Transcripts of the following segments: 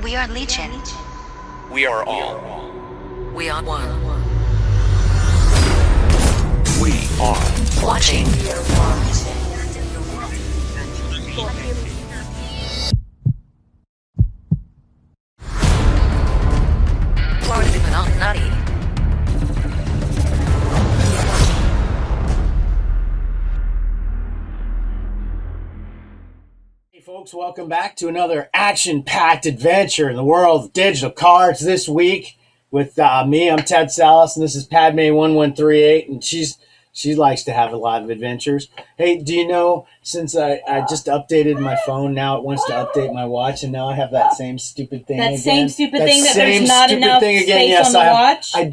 We are Legion. We are all. We are one. We are Watching. Florida Illuminati. Hey folks, welcome back to another action-packed adventure in the world of digital cards this week with me. I'm Tedsallis, and this is Padme1138, and she likes to have a lot of adventures. Hey, do you know, since I just updated my phone, now it wants to update my watch, and now I have that same stupid thing again. That same stupid thing that there's not enough space on the watch? I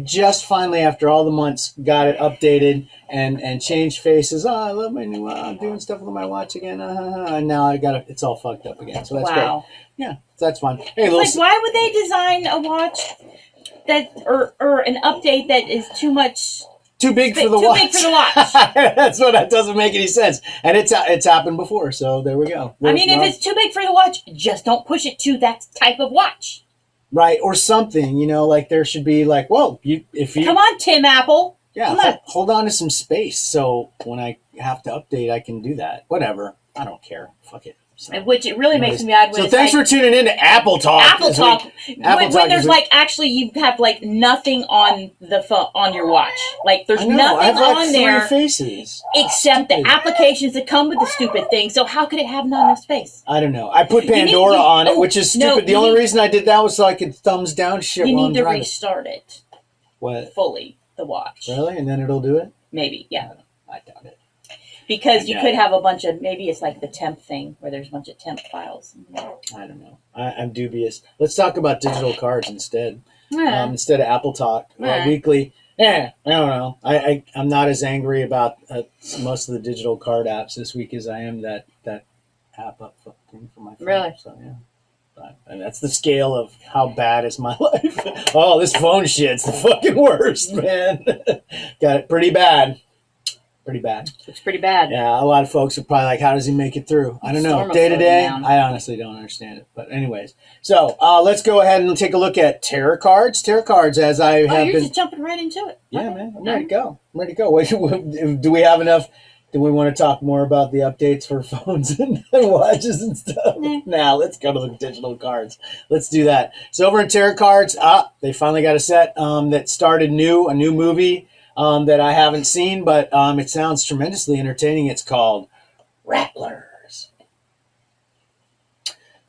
just finally, after all the months, got it updated and changed faces. Oh, I love my new, I'm doing stuff with my watch again. And now it's all fucked up again. So that's great. Yeah, that's fun. Hey, it's like, why would they design a watch that, or an update that is too much... Too big for the watch. Too big for the watch. That doesn't make any sense. And it's happened before, so there we go. If it's too big for the watch, just don't push it to that type of watch. Right, or something, like there should be like, well, if you... Come on, Tim Apple. Yeah, hold on to some space so when I have to update, I can do that. Whatever. I don't care. Fuck it. So, which it really makes me mad when so thanks for tuning in to Apple Talk. Apple Talk. When there's actually you have nothing on the phone, on your watch. Like there's nothing on there faces except the applications that come with the stupid thing. So how could it have not enough space? I don't know. I put Pandora on it, which is stupid. The only reason I did that was so I could thumbs down shit while I'm driving. You need to restart it. What? Fully, the watch. Really? And then it'll do it? Maybe, yeah. I doubt it. Because you could have a bunch of, maybe it's like the temp thing where there's a bunch of temp files. I don't know. I'm dubious. Let's talk about digital cards instead. Yeah. Instead of Apple Talk weekly. I don't know. I'm not as angry about most of the digital card apps this week as I am that app up thing for my phone. Really? So yeah. And that's the scale of how bad is my life. Oh, this phone shit's the fucking worst, man. Got it pretty bad. Pretty bad. It's pretty bad. Yeah, a lot of folks are probably like, how does he make it through? I don't know. Day to day, I honestly don't understand it. But anyways, so let's go ahead and take a look at tarot cards. Tarot cards, as I have been... you're just jumping right into it. Yeah, man. I'm ready to go. Wait, do we have enough... Do we want to talk more about the updates for phones and watches and stuff? Now, let's go to the digital cards. Let's do that. So over in tarot cards, they finally got a set that started a new movie that I haven't seen, but it sounds tremendously entertaining. It's called Rattlers.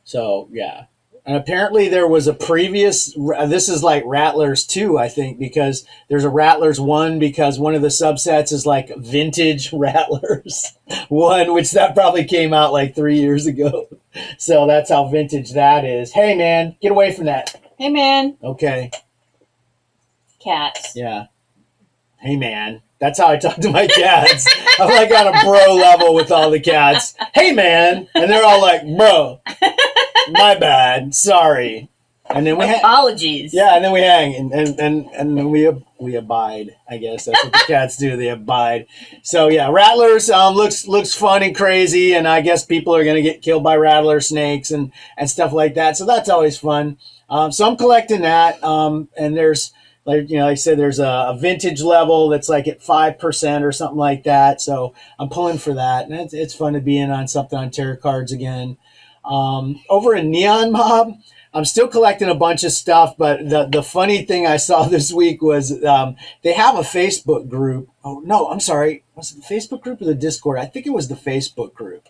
So, yeah. And apparently there was a previous, this is like Rattlers 2, I think, because there's a Rattlers 1, because one of the subsets is like Vintage Rattlers 1, which that probably came out like 3 years ago. So that's how vintage that is. Hey, man, get away from that. Hey, man. Okay. Cats. Yeah. Hey, man. That's how I talk to my cats. I'm like on a bro level with all the cats. Hey, man. And they're all like, bro, my bad. Sorry. And then we apologies. Yeah, and then we hang and then we abide. I guess that's what the cats do. They abide. So yeah, Rattlers looks fun and crazy, and I guess people are gonna get killed by rattler snakes and stuff like that. So that's always fun. So I'm collecting that. And there's like I said, there's a vintage level that's like at 5% or something like that. So I'm pulling for that, and it's fun to be in on something on tarot cards again. Over in Neon Mob, I'm still collecting a bunch of stuff, but the funny thing I saw this week was they have a Facebook group. Oh, no, I'm sorry. Was it the Facebook group or the Discord? I think it was the Facebook group.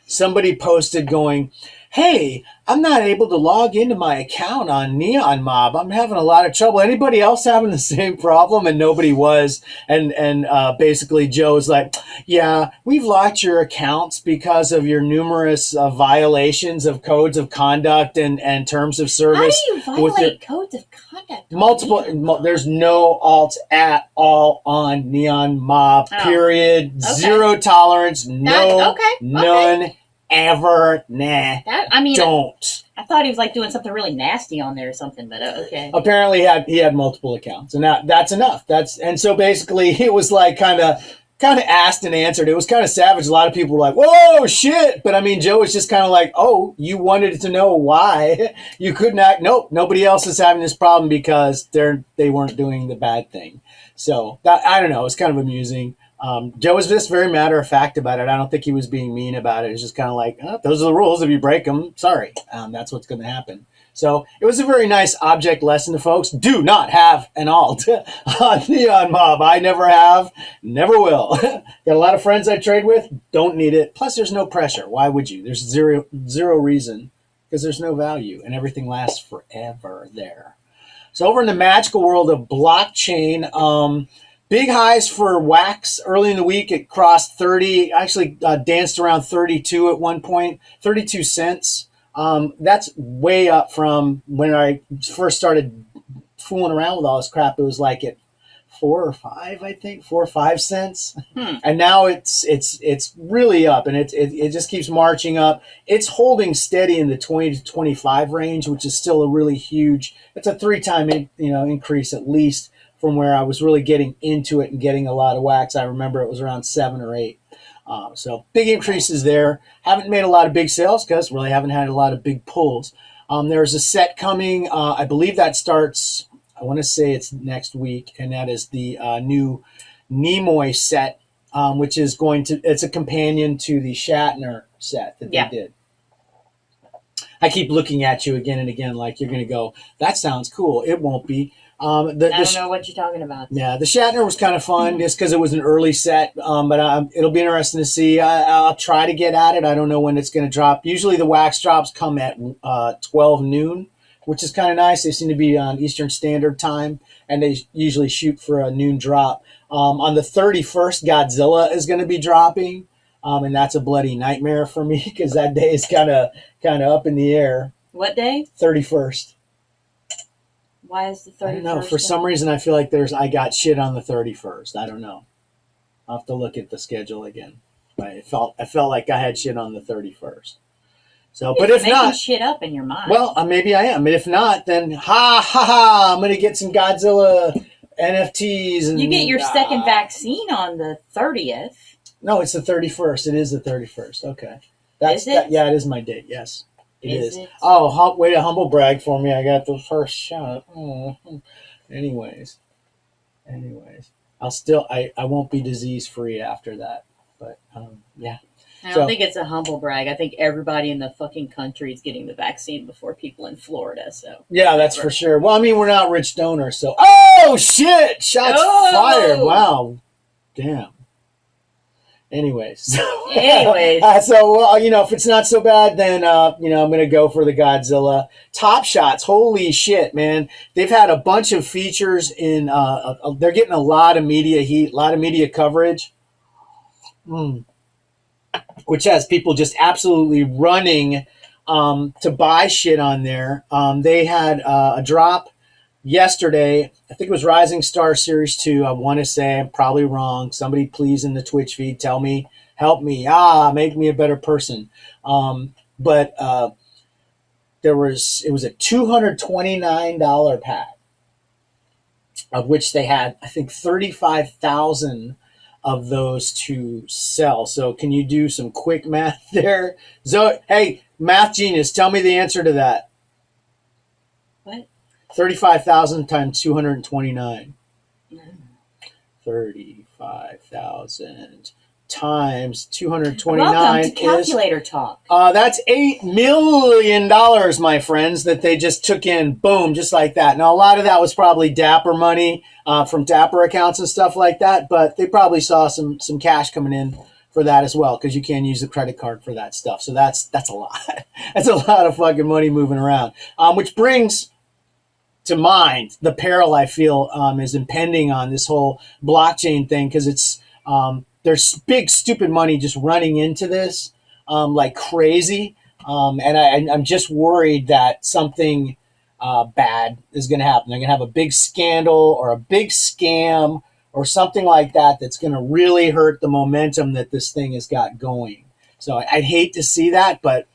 Somebody posted going, hey, I'm not able to log into my account on Neon Mob. I'm having a lot of trouble. Anybody else having the same problem? And nobody was. And basically Joe's like, yeah, we've locked your accounts because of your numerous violations of codes of conduct and terms of service. How do you violate codes of conduct? Multiple. There's no alts at all on Neon Mob, period. Okay. Zero tolerance. No, none. Ever, don't. I thought he was like doing something really nasty on there or something, but okay. Apparently he had multiple accounts, and that's enough. And so basically it was like kind of kind of asked and answered. It was kind of savage. A lot of people were like, whoa, shit. But I mean, Joe was just kind of like, oh, you wanted to know why you couldn't act. Nope, nobody else is having this problem because they weren't doing the bad thing. So that, I don't know. It's kind of amusing. Joe was just very matter of fact about it. I don't think he was being mean about it. It's just kind of like, oh, those are the rules. If you break them, sorry. That's what's going to happen. So it was a very nice object lesson to folks. Do not have an alt on Neon Mob. I never have, never will. Got a lot of friends I trade with. Don't need it. Plus, there's no pressure. Why would you? There's zero reason because there's no value and everything lasts forever there. So over in the magical world of blockchain, big highs for Wax early in the week. It crossed 30. Actually, danced around 32 at one point. 32 cents. That's way up from when I first started fooling around with all this crap. It was like at 4 or 5, I think, 4 or 5 cents, and now it's really up, and it just keeps marching up. It's holding steady in the 20 to 25 range, which is still a really huge. It's a 3-time increase at least from where I was really getting into it and getting a lot of Wax. I remember it was around 7 or 8. So big increases there. Haven't made a lot of big sales because really haven't had a lot of big pulls. There's a set coming. I believe that starts, I want to say it's next week, and that is the new Nimoy set, which is it's a companion to the Shatner set that they did. I keep looking at you again and again like you're going to go, that sounds cool. It won't be. I don't know what you're talking about. Yeah, the Shatner was kind of fun just because it was an early set, but it'll be interesting to see. I'll try to get at it. I don't know when it's going to drop. Usually the Wax drops come at 12 noon, which is kind of nice. They seem to be on Eastern Standard Time, and they usually shoot for a noon drop. On the 31st, Godzilla is going to be dropping, and that's a bloody nightmare for me because that day is kind of up in the air. What day? 31st. Why is the 31st? I don't know. For some reason, I feel like I got shit on the 31st. I don't know. I'll have to look at the schedule again. I felt like I had shit on the 31st. So, but if making not, shit up in your mind. Well, maybe I am. But if not, then I'm gonna get some Godzilla NFTs. And you get your second vaccine on the 30th. No, it's the 31st. It is the 31st. Okay. Is it? Yeah, it is my date. Yes. It is. It? Oh, way to humble brag for me. I got the first shot. Oh. Anyways, I won't be disease free after that. But yeah. I don't think it's a humble brag. I think everybody in the fucking country is getting the vaccine before people in Florida. So yeah, that's for sure. Well, I mean, we're not rich donors, so oh shit! Shots fired! Wow, damn. Anyways, so well, if it's not so bad, then I'm gonna go for the Godzilla Top Shots. Holy shit, man! They've had a bunch of features in. They're getting a lot of media heat, a lot of media coverage, which has people just absolutely running to buy shit on there. They had a drop yesterday. I think it was Rising Star Series 2. I want to say, I'm probably wrong. Somebody please in the Twitch feed tell me, help me, make me a better person. But it was a $229 pack, of which they had, I think, 35,000 of those to sell. So can you do some quick math there? So, hey, math genius, tell me the answer to that. What? 35,000 times 229. 35,000 times 229 Welcome to calculator talk. That's $8 million, my friends, that they just took in. Boom, just like that. Now, a lot of that was probably Dapper money from Dapper accounts and stuff like that, but they probably saw some cash coming in for that as well, because you can use the credit card for that stuff. So that's a lot. That's a lot of fucking money moving around, which brings to mind the peril I feel is impending on this whole blockchain thing, because it's there's big stupid money just running into this like crazy, and I'm just worried that something bad is going to happen. They're going to have a big scandal or a big scam or something like that that's going to really hurt the momentum that this thing has got going. So I'd hate to see that, but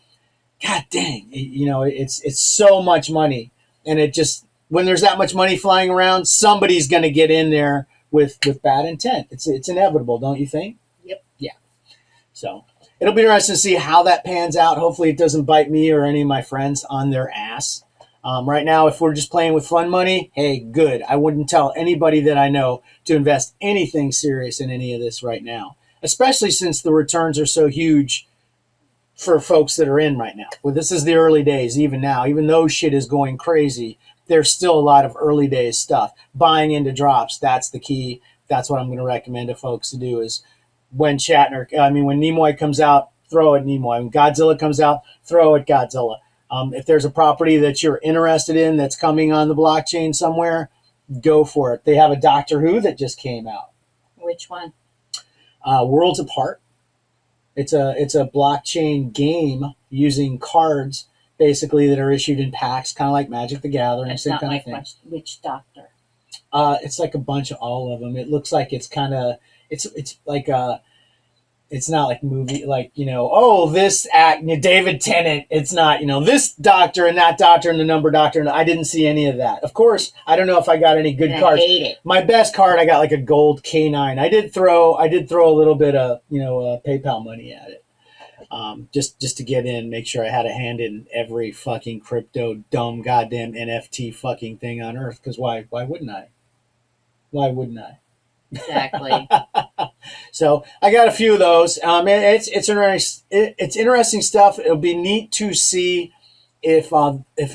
god dang, it's so much money, and it just, when there's that much money flying around, somebody's going to get in there with bad intent. It's inevitable, don't you think? Yep. Yeah. So it'll be interesting to see how that pans out. Hopefully it doesn't bite me or any of my friends on their ass. Right now, if we're just playing with fun money, hey, good. I wouldn't tell anybody that I know to invest anything serious in any of this right now, especially since the returns are so huge for folks that are in right now. Well, this is the early days, even now. Even though shit is going crazy, there's still a lot of early days stuff. Buying into drops, that's the key. That's what I'm going to recommend to folks to do is when Nimoy comes out, throw at Nimoy. When Godzilla comes out, throw at Godzilla. If there's a property that you're interested in that's coming on the blockchain somewhere, go for it. They have a Doctor Who that just came out. Which one? Worlds Apart. It's a blockchain game using cards basically that are issued in packs, kind of like Magic the Gathering. That's same not kind my of thing. question. Which doctor? It's like a bunch of all of them. It looks like it's kind of it's like it's not like movie, like, this act, David Tennant. It's not, this doctor and that doctor and the number doctor. And I didn't see any of that. Of course, I don't know if I got any good cards. I hate it. My best card, I got like a gold K9. I did throw a little bit of, PayPal money at it. Just to get in, make sure I had a hand in every fucking crypto, dumb, goddamn NFT fucking thing on earth. Because why wouldn't I? Why wouldn't I? Exactly. So I got a few of those. It's interesting stuff. It'll be neat to see if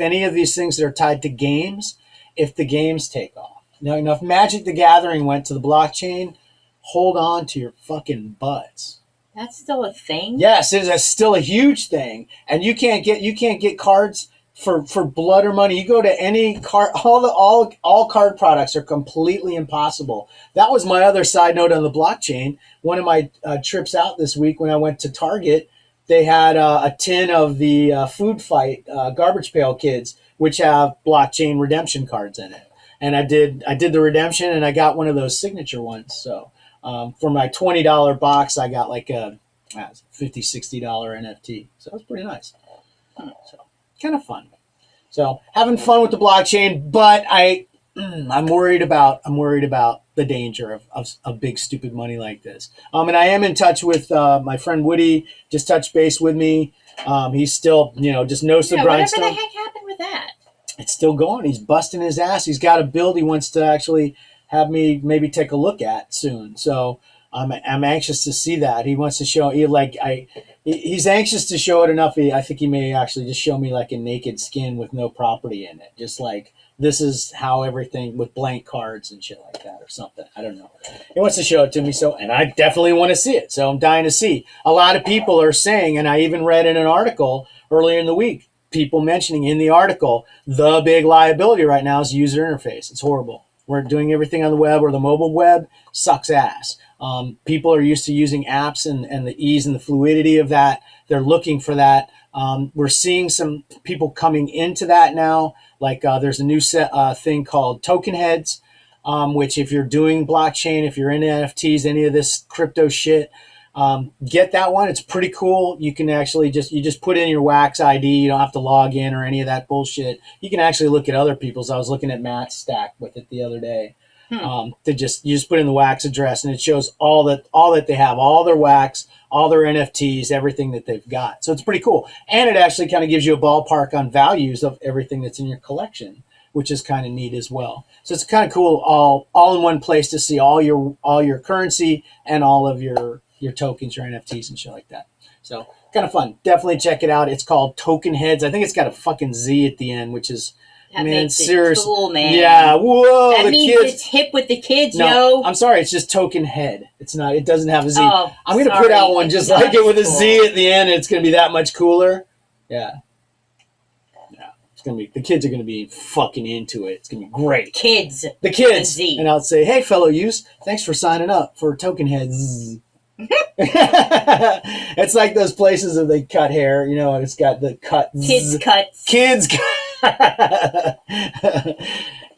any of these things that are tied to games, if the games take off. Now, if Magic the Gathering went to the blockchain, hold on to your fucking butts. That's still a thing? Yes, it is still a huge thing, and you can't get cards for blood or money. You go to any card, all card products are completely impossible. That was my other side note on the blockchain. One of my trips out this week when I went to Target, they had a tin of the Food Fight Garbage Pail Kids, which have blockchain redemption cards in it. And I did the redemption, and I got one of those signature ones. So for my $20 box, I got like a $50, $60 NFT. So it was pretty nice. So kind of fun. So having fun with the blockchain, but I'm worried about the danger of big stupid money like this. And I am in touch with my friend Woody. Just touched base with me. He's still just knows the grindstone. Whatever the heck happened with that? It's still going. He's busting his ass. He's got a build he wants to actually have me maybe take a look at soon. So I'm anxious to see that. He wants to show he's anxious to show it enough. I think he may actually just show me like a naked skin with no property in it. Just like this is how everything with blank cards and shit like that or something. I don't know. He wants to show it to me. So, and I definitely want to see it. So I'm dying to see. A lot of people are saying, and I even read in an article earlier in the week, people mentioning in the article, the big liability right now is user interface. It's horrible. We're doing everything on the web or the mobile web sucks ass. People are used to using apps and the ease and the fluidity of that. They're looking for that. We're seeing some people coming into that now. Like there's a new thing called token heads, which if you're doing blockchain, if you're in NFTs, any of this crypto shit, get that one. It's pretty cool. You can actually just put in your Wax ID. You don't have to log in or any of that bullshit. You can actually look at other people's. I was looking at Matt's stack with it the other day. You just put in the Wax address and it shows all that they have, all their Wax, all their NFTs, everything that they've got. So it's pretty cool. And it actually kind of gives you a ballpark on values of everything that's in your collection, which is kind of neat as well. So it's kind of cool all in one place to see all your currency and all of your tokens, your NFTs and shit like that. So kind of fun. Definitely check it out. It's called Token Heads. I think it's got a fucking Z at the end, which is that makes it cool, man. Yeah, whoa. That means it's hip with the kids, no, yo. I'm sorry, it's just Token Head. It's not. It doesn't have a Z. Oh, I'm gonna put out one just like it with a Z at the end, and it's gonna be that much cooler. Yeah. It's gonna be. The kids are gonna be fucking into it. It's gonna be great. The kids. And I'll say, hey, fellow use, thanks for signing up for Token Heads. It's like those places where they cut hair, and it's got the cut. Kids cuts.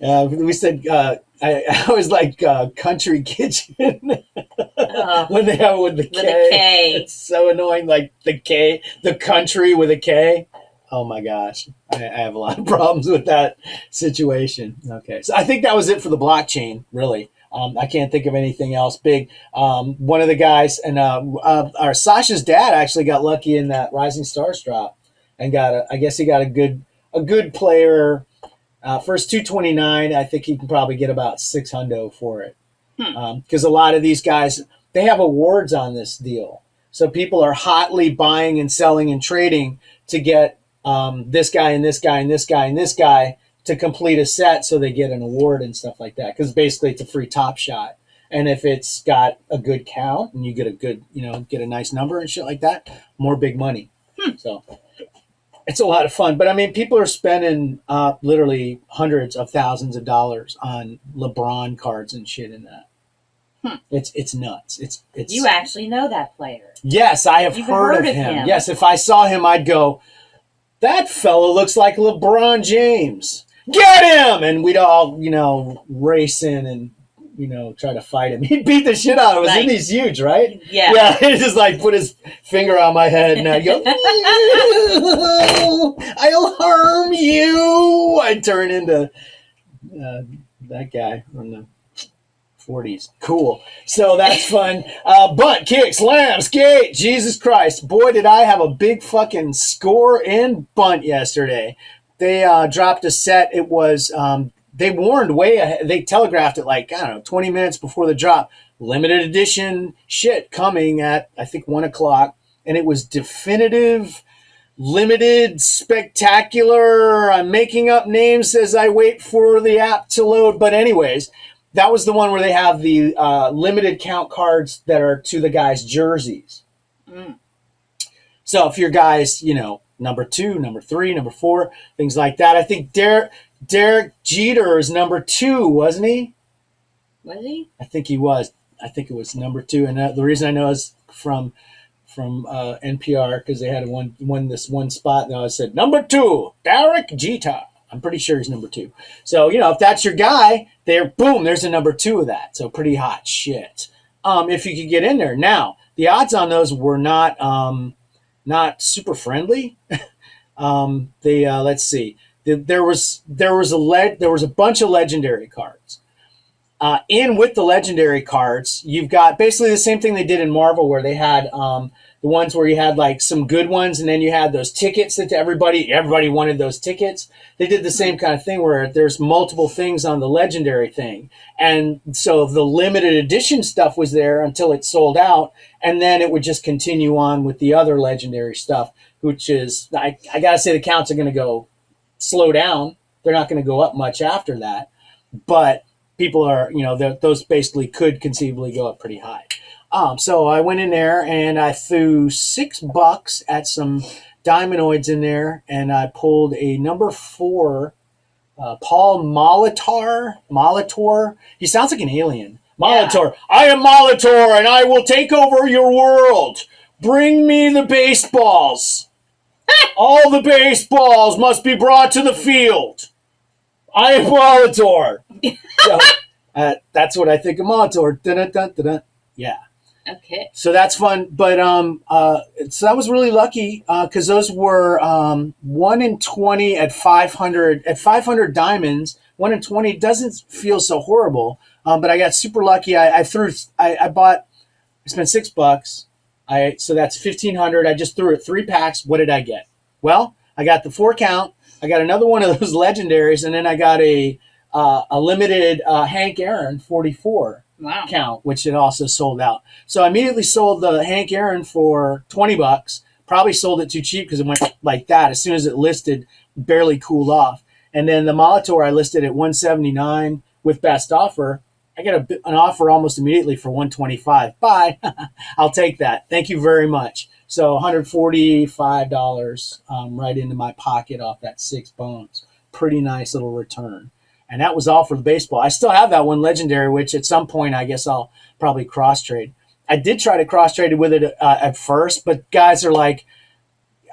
We said I always like country kitchen when they have it with the K. It's so annoying, like the K, the country with a K. Oh my gosh, I have a lot of problems with that situation. Okay, so I think that was it for the blockchain, really. I can't think of anything else big. One of the guys and our Sasha's dad actually got lucky in that Rising Stars drop and I guess he got a good player. First 229, I think he can probably get about $600 for it. Because a lot of these guys, they have awards on this deal. So people are hotly buying and selling and trading to get this guy and this guy and this guy and this guy to complete a set so they get an award and stuff like that. Because basically it's a free Top Shot. And if it's got a good count and you get a good, get a nice number and shit like that, more big money. So it's a lot of fun. But I mean, people are spending literally hundreds of thousands of dollars on LeBron cards and shit in that. It's nuts. It's You actually know that player. Yes, I have heard of him. Yes, if I saw him, I'd go, that fella looks like LeBron James. Get him! And we'd all, race in and, try to fight him. He'd beat the shit out of us. Isn't he huge, right? Yeah. Yeah, he'd just put his finger on my head and I'd go, I'll harm you. I'd turn into that guy from the 40s. Cool. So that's fun. Bunt, kick, slam, skate. Jesus Christ. Boy, did I have a big fucking score in bunt yesterday. They dropped a set. It was, they warned way ahead. They telegraphed it 20 minutes before the drop. Limited edition shit coming at, I think, 1 o'clock. And it was definitive, limited, spectacular. I'm making up names as I wait for the app to load. But anyways, that was the one where they have the limited count cards that are to the guys' jerseys. So if your guys, number 2, number 3, number 4, things like that. I think Derek Jeter is number 2, wasn't he? Was he? I think he was. I think it was number 2. And the reason I know is from NPR because they had won this one spot. And I said, number 2, Derek Jeter. I'm pretty sure he's number 2. So, if that's your guy, there's a number 2 of that. So pretty hot shit. If you could get in there. Now, the odds on those were not super friendly. Let's see. There was a bunch of legendary cards. In with the legendary cards, you've got basically the same thing they did in Marvel where they had the ones where you had some good ones and then you had those tickets that everybody wanted those tickets. They did the same kind of thing where there's multiple things on the legendary thing. And so the limited edition stuff was there until it sold out. And then it would just continue on with the other legendary stuff, which is, I got to say the counts are going to slow down. They're not going to go up much after that. But people are, those basically could conceivably go up pretty high. So I went in there and I threw $6 at some Diamondoids in there, and I pulled a number 4, Paul Molitor. He sounds like an alien. Molitor. Yeah. I am Molitor, and I will take over your world. Bring me the baseballs. All the baseballs must be brought to the field. I am Molitor. So, that's what I think of Molitor. Dun-dun-dun-dun-dun. Yeah. Okay. So that's fun, but so I was really lucky because those were 1 in 20 at 500 diamonds. 1 in 20 doesn't feel so horrible, but I got super lucky. I spent $6. So that's 1,500. I just threw it 3 packs. What did I get? Well, I got the 4 count. I got another one of those legendaries, and then I got a limited Hank Aaron 44. Wow. Count, which it also sold out. So I immediately sold the Hank Aaron for $20. Probably sold it too cheap because it went like that. As soon as it listed, barely cooled off. And then the Molitor I listed at $179 with best offer. I got an offer almost immediately for $125. Bye. I'll take that. Thank you very much. So $145 right into my pocket off that 6 bones. Pretty nice little return. And that was all for the baseball. I still have that one legendary, which at some point I guess I'll probably cross-trade. I did try to cross-trade with it at first, but guys are like,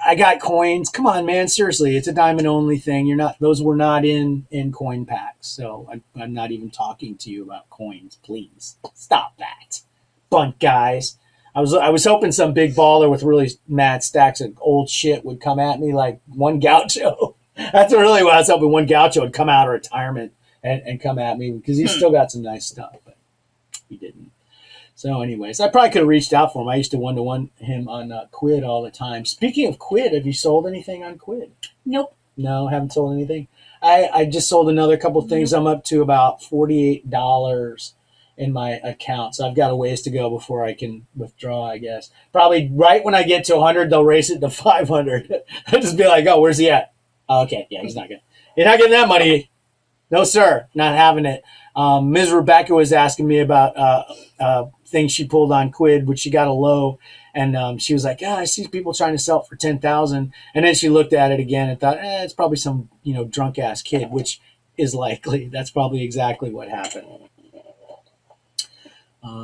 I got coins. Come on, man. Seriously, it's a diamond-only thing. Those were not in coin packs. So I'm not even talking to you about coins. Please stop that. Bunt guys. I was hoping some big baller with really mad stacks of old shit would come at me like one Gaucho. That's really what I was hoping. One Gaucho would come out of retirement and come at me because he's still got some nice stuff. But So, anyways, I probably could have reached out for him. I used to 1-to-1 him on Quid all the time. Speaking of Quid, have you sold anything on Quid? Nope. No, haven't sold anything. I just sold another couple things. I'm up to about $48 in my account. So I've got a ways to go before I can withdraw, I guess. Probably right when I get to 100, they'll raise it to 500. I'll just be like, oh, where's he at? Oh, okay, yeah, he's not good. You're not getting that money. No, sir, not having it. Ms. Rebecca was asking me about things she pulled on Quid, which she got a low. And she was like, "Yeah, I see people trying to sell it for 10,000." And then she looked at it again and thought, "It's probably some drunk ass kid," which is likely. That's probably exactly what happened.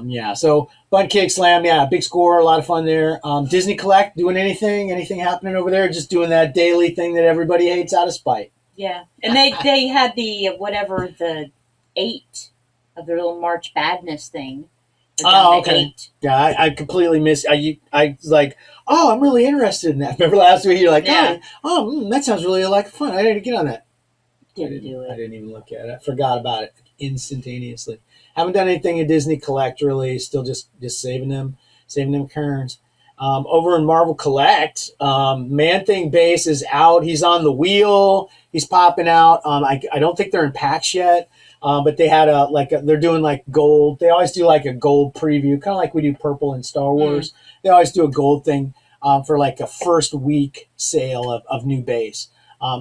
Yeah. So Bun Kick Slam, yeah, big score, a lot of fun there. Disney Collect, doing anything happening over there? Just doing that daily thing that everybody hates out of spite. Yeah, and they had the 8 of their little March Badness thing. Oh, okay. Yeah, I completely missed. I was like, oh, I'm really interested in that. Remember last week? You're like, yeah. That sounds really like fun. I didn't get on that. Didn't do it. I didn't even look at it. I forgot about it instantaneously. Haven't done anything in Disney Collect really. Still just saving them kerns. Over in Marvel Collect, Man-Thing Base is out. He's on the wheel. He's popping out. I don't think they're in packs yet. But they had they're doing like gold. They always do like a gold preview, kind of like we do purple in Star Wars. They always do a gold thing for like a first week sale of new base.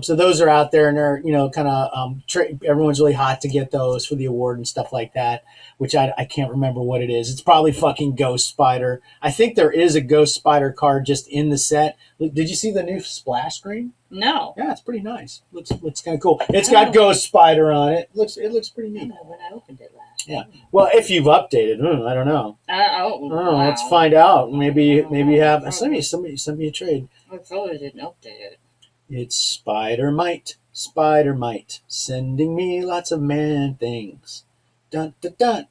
So those are out there, and they're kind of everyone's really hot to get those for the award and stuff like that. Which I can't remember what it is. It's probably fucking Ghost Spider. I think there is a Ghost Spider card just in the set. Did you see the new splash screen? No. Yeah, it's pretty nice. Looks kind of cool. It's got Ghost Spider on it. It looks pretty neat. I don't know when I opened it last. Yeah. Well, if you've updated, I don't know. Wow. Let's find out. Maybe you have. Somebody send me a trade. I thought I didn't update it. It's Spider Might, sending me lots of man things. Dun dun dun.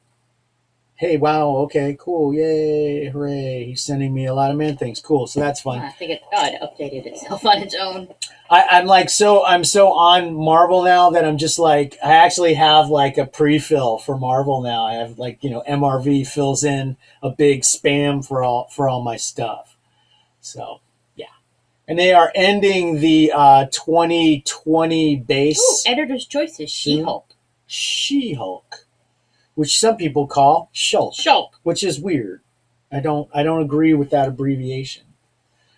Hey, wow, okay, cool, yay, hooray! He's sending me a lot of man things. Cool, so that's fun. I think it updated itself on its own. I'm so on Marvel now that I'm just like, I actually have like a pre-fill for Marvel now. I have like MRV fills in a big spam for all my stuff. So yeah, and they are ending the 2020 base. Ooh, Editor's Choice is She-Hulk. She-Hulk, which some people call Shulk, which is weird. I don't agree with that abbreviation.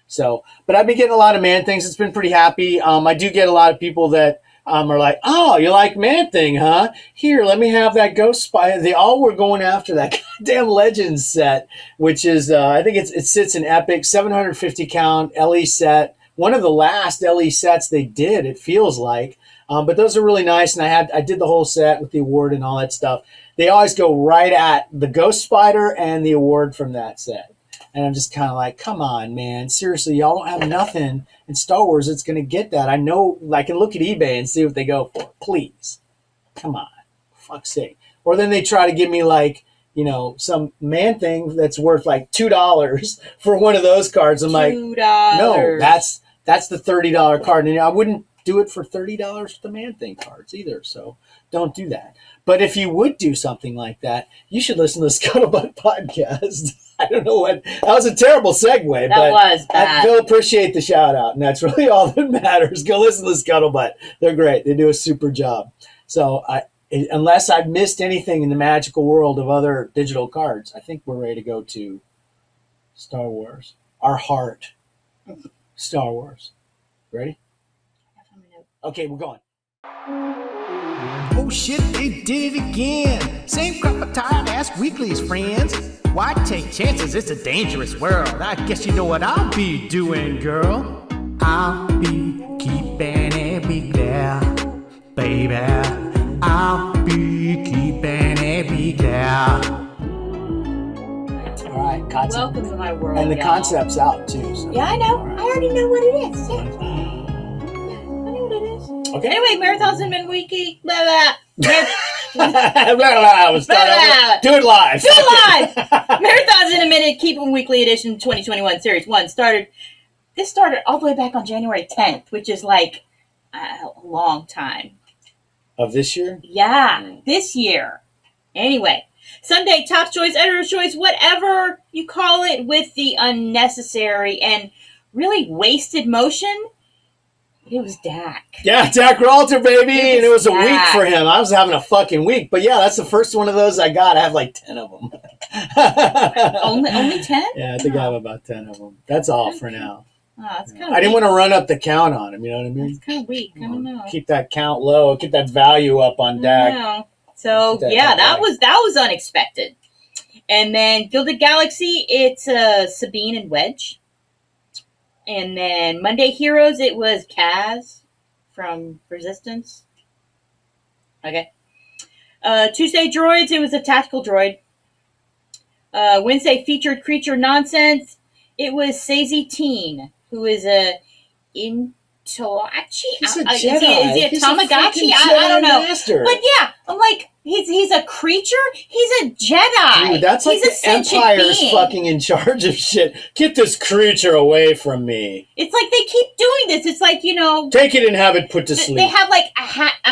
So, but I've been getting a lot of man things. It's been pretty happy. I do get a lot of people that are like, "Oh, you like Man Thing, huh? Here, let me have that Ghost Spy." They all were going after that goddamn Legends set, which is I think it sits in Epic, 750 count LE set. One of the last LE sets they did. It feels like. But those are really nice, and I did the whole set with the award and all that stuff. They always go right at the Ghost Spider and the award from that set. And I'm just kind of like, come on, man. Seriously, y'all don't have nothing in Star Wars that's going to get that. I know I can look at eBay and see what they go for. Please. Come on. For fuck's sake. Or then they try to give me like, some man thing that's worth like $2 for one of those cards. I'm like, no, that's the $30 card. And I wouldn't do it for $30 for the Man Thing cards either. So don't do that. But if you would do something like that, you should listen to the Scuttlebutt podcast. I don't know that was a terrible segue. That was bad. They'll appreciate the shout out, and that's really all that matters. Go listen to the Scuttlebutt. They're great. They do a super job. So unless I've missed anything in the magical world of other digital cards, I think we're ready to go to Star Wars. Our heart. Star Wars. Ready? Okay, we're going. Oh shit, they did it again. Same crap of tired ass weeklies, friends. Why take chances? It's a dangerous world. I guess you know what I'll be doing, girl. I'll be keeping it big there, baby. I'll be keeping it big there. All right, concept. Welcome to my world. And the y'all. Concept's out too. So. Yeah, I know. Right. I already know what it is. Yeah. Okay. Anyway, Marathons and Midweeky. Blah, blah. Do it live. Marathons in a Minute, Keep 'em Weekly Edition 2021 Series 1 started all the way back on January 10th, which is like a long time. Of this year? Yeah, this year. Anyway, Sunday, top choice, editor's choice, whatever you call it, with the unnecessary and really wasted motion. It was Dak. Yeah, Dak Ralter, baby. And it was a week Dak. for him. I was having a fucking week. But yeah, that's the first one of those I got. I have like 10 of them. Only 10? Yeah, I think I have about 10 of them. That's all for now. Oh, that's kind of I didn't want to run up the count on him, you know what I mean? It's kind of weak. I don't know. Keep that count low. Keep that value up on Dak. No. So yeah, that was unexpected. And then Gilded Galaxy, it's Sabine and Wedge. And then Monday Heroes, it was Kaz from Resistance. Okay. Tuesday Droids, it was a tactical droid. Wednesday featured Creature Nonsense, it was Sazy Teen, who is a Intoachi? He's a Is Jedi. he a He's Tamagotchi? freaking I don't Jedi know. Master. But yeah, I'm like, he's a creature? He's a Jedi. Dude, that's like he's a the sentient Empire's being. fucking in charge of shit. Get this creature away from me. It's like they keep doing this. It's like, you know, Take it and have it put to sleep. they have like a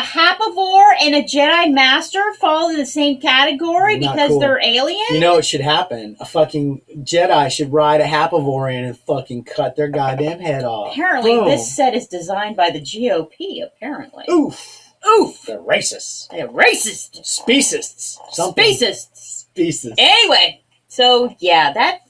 Happivore and a Jedi Master fall in the same category Not because cool. they're alien. You know what should happen? A fucking Jedi should ride a Happivore and fucking cut their goddamn head off. Apparently, Boom. this set is designed by the GOP, apparently. Oof. Oof! They're racist. They're racist. Specists. Something. Spacists. Species. Anyway, so yeah, that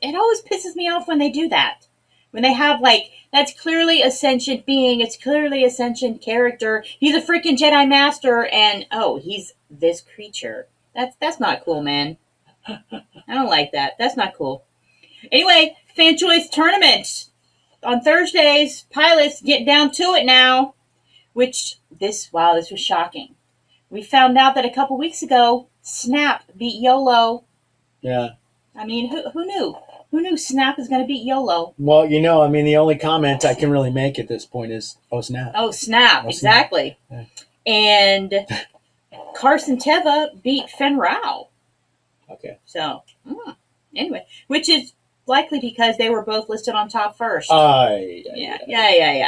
it always pisses me off when they do that. When they have like, that's clearly a sentient being, it's clearly a sentient character. He's a freaking Jedi Master, and oh, he's this creature. That's not cool, man. I don't like that. That's not cool. Anyway, Fan Choice Tournament on Thursdays. Pilots, get down to it now. This was shocking. We found out that a couple weeks ago, Snap beat YOLO. Yeah. I mean, who knew? Who knew Snap is going to beat YOLO? Well, you know, I mean, the only comment I can really make at this point is, oh, snap. Oh, Snap, exactly. Yeah. And Carson Teva beat Fen Rao. Okay. So, anyway, which is likely because they were both listed on top first. Yeah.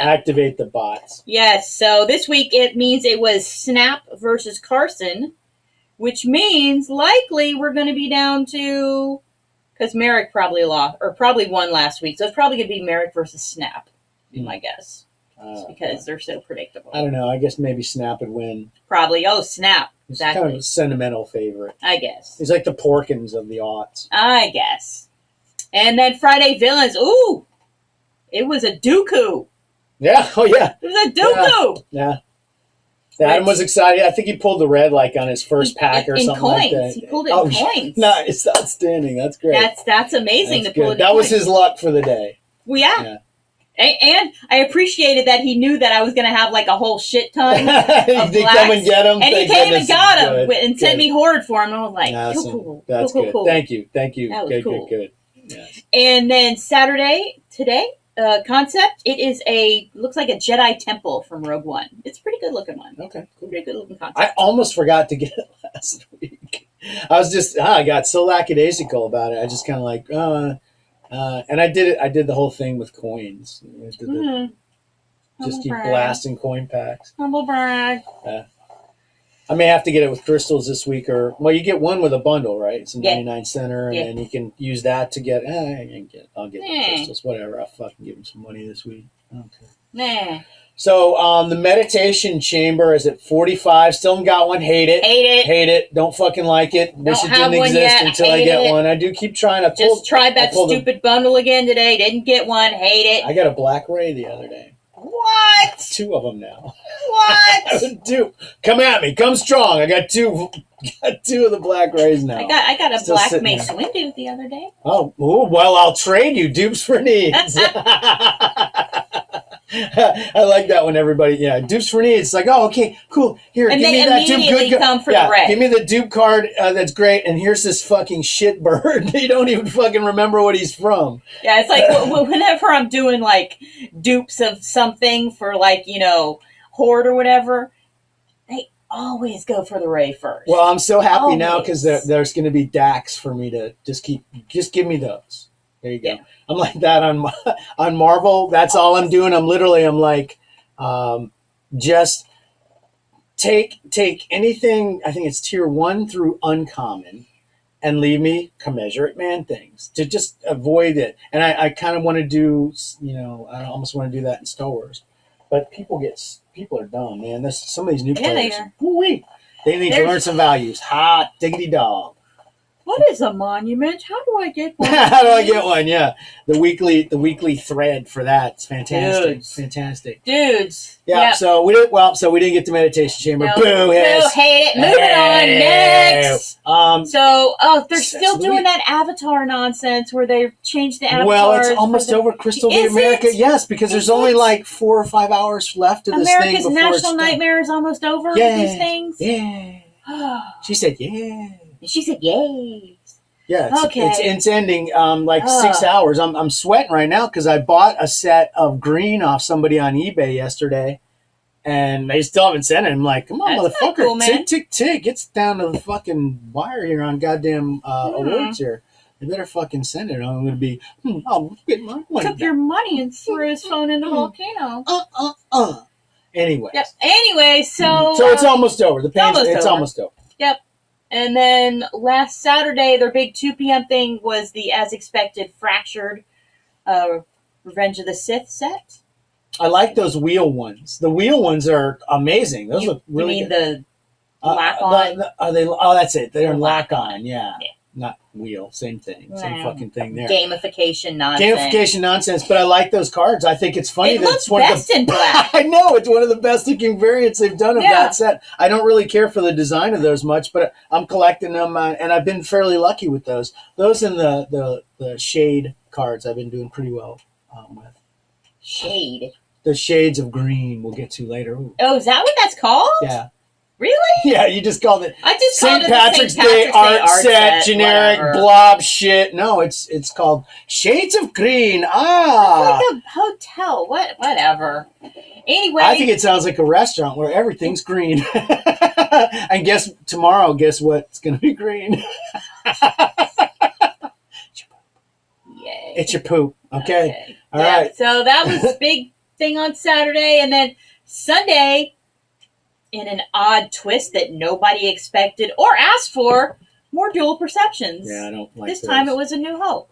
Activate the bots. Yes, so this week it means it was Snap versus Carson, which means likely we're going to be down to, because Merrick probably lost, or probably won last week, so it's probably going to be Merrick versus Snap, be my guess, because they're so predictable. I don't know. I guess maybe Snap would win. Probably. Oh, Snap. He's Exactly. kind of a sentimental favorite. I guess. He's like the Porkins of the aughts. I guess. And then Friday Villains. Ooh! It was a Dooku. Yeah. Oh, yeah. It was a Dooku! Yeah. Adam was excited. I think he pulled the red like on his first pack or in something coins. like that. He pulled it in coins. Nice. Outstanding. That's great. That's amazing That's to pull good. it in That was coins. his luck for the day. Well, yeah. And I appreciated that he knew that I was going to have like a whole shit ton of They blacks. come and get him. And he Thank came and goodness. got him Good. and sent me Horde for him. And I was like, Awesome. cool. That's cool, good. cool. Thank you. That was cool. Good. Yes. And then Saturday, today, concept, it is looks like a Jedi temple from Rogue One. It's a pretty good looking one. Okay, cool. Pretty good looking concept. I almost forgot to get it last week. I was just, I got so lackadaisical about it. I just kind of like, and I did it. I did the whole thing with coins. Just keep blasting coin packs. Humble brag. I may have to get it with crystals this week, or you get one with a bundle, right? It's a 99 center, and then you can use that to get. I'll get the crystals, whatever. I'll fucking give them some money this week. Okay. Nah. So the meditation chamber is at 45. Still haven't got one. Hate it. Hate it. Don't fucking like it. Wish it have didn't one exist yet. until I Hate get it. one. I do keep trying. Just tried that stupid bundle again today. Didn't get one. Hate it. I got a Black Ray the other day. What? 2 of them now. What? 2. Come at me. Come strong. I got 2. Got 2 of the Black Rays now. I got a Still Black sitting Mace there. Windu the other day. Oh, well, I'll trade you dupes for needs. I like that when everybody, dupes for needs. It's like, oh, okay, cool. Here, And give they me that dupe. immediately Good come for the red. Give me the dupe card. That's great. And here's this fucking shit bird. You don't even fucking remember what he's from. Yeah, it's like whenever I'm doing like dupes of something for like, Horde or whatever, they always go for the Ray first. Well, I'm so happy now Always. because there's going to be DAX for me to just give me those. There you go. Yeah. I'm like that on Marvel. That's all I'm doing. I'm like, just take anything. I think it's tier 1 through uncommon, and leave me commensurate man things to just avoid it. And I kind of want to do, I almost want to do that in Star Wars, but people are dumb, man. Some of these new players. Woo-wee. They need to learn some values. Hot diggity dog. What is a monument? How do I get one? How do I get one? Yeah, the weekly thread for that. It's fantastic. Dudes. Fantastic. Dudes. Yeah. Yep. So we didn't get the meditation chamber. No. Boo! Hiss. Hate it. Moving on. Next. They're still the doing week. that Avatar nonsense where they changed the Avatar. Well, it's almost over. Crystal Bay Is America. it? Yes, because there's Is only it? like 4 or 5 hours left of this thing America's before it's national done. nightmare is almost over with Yeah. these things. Yeah. She said, yeah. She said, yay. Yeah, Okay. it's ending 6 hours. I'm sweating right now because I bought a set of green off somebody on eBay yesterday, and they still haven't sent it. I'm like, come on, That's not motherfucker, cool, man. tick, tick, tick. It's down to the fucking wire here on goddamn awards here. They better fucking send it. I'm going to be, I'll get my money. Took your money and threw his phone in the volcano. Anyway. Yep. Anyway, so So it's almost over. The pain, it's over. almost over. Yep. And then last Saturday, their big 2 p.m. thing was the as expected fractured Revenge of the Sith set. I like those wheel ones. The wheel ones are amazing. Those look really You mean good. the lock-on? Are they? Oh, that's it. They're The lock-on. Yeah. Yeah. Not wheel. Same thing. Same Wow. fucking thing there. Gamification nonsense. Gamification nonsense. But I like those cards. I think it's funny It that looks it's one best of the. in black. I know it's one of the best looking variants they've done of Yeah. that set. I don't really care for the design of those much, but I'm collecting them, and I've been fairly lucky with those. Those and the shade cards I've been doing pretty well with. Shade. The shades of green we'll get to later. Ooh. Oh, is that what that's called? Yeah. Really? Yeah, you just called it I just called St. it Patrick's the Day art set, generic whatever. blob shit. No, it's called Shades of Green. Ah. It's like a hotel. Whatever. Anyway. I think it sounds like a restaurant where everything's green. And guess what's going to be green? Yay. It's your poop. Okay. All yeah, right. So that was big thing on Saturday, and then Sunday, in an odd twist that nobody expected or asked for, more dual perceptions. Yeah, I don't like this those. time it was a New Hope,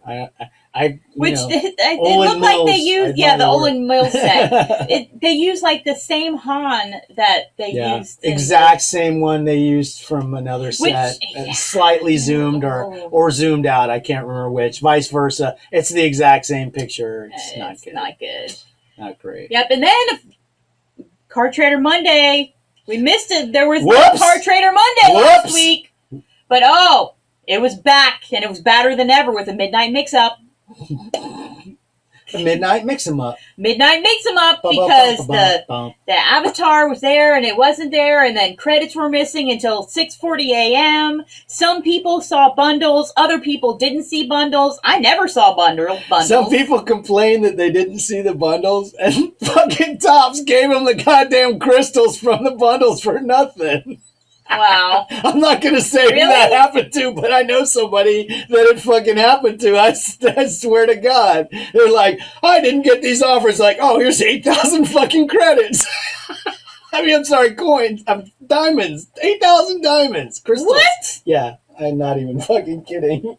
I which you know, it Olin looked like they Mills, used. I Yeah, the admire. Olin Mills set. They used like the same Han that they yeah, used. in exact same one they used from another set, yeah. slightly zoomed or zoomed out. I can't remember which. Vice versa. It's the exact same picture. It's not good. Not good. Not great. Yep, and then Card Trader Monday. We missed it. There was no Whoops. Card Trader Monday Whoops. last week. But it was back, and it was badder than ever with a midnight mix-up. The midnight mix 'em up. Midnight mix-em-up because the avatar was there and it wasn't there, and then credits were missing until 6:40 a.m. Some people saw bundles. Other people didn't see bundles. I never saw bundles. Some people complained that they didn't see the bundles, and fucking Topps gave them the goddamn crystals from the bundles for nothing. Wow. I'm not going to say Really? who that happened to, but I know somebody that it fucking happened to. I swear to God. They're like, I didn't get these offers. Like, oh, here's 8,000 fucking credits. I'm sorry, coins. Diamonds. 8,000 diamonds. Crystals. What? Yeah, I'm not even fucking kidding.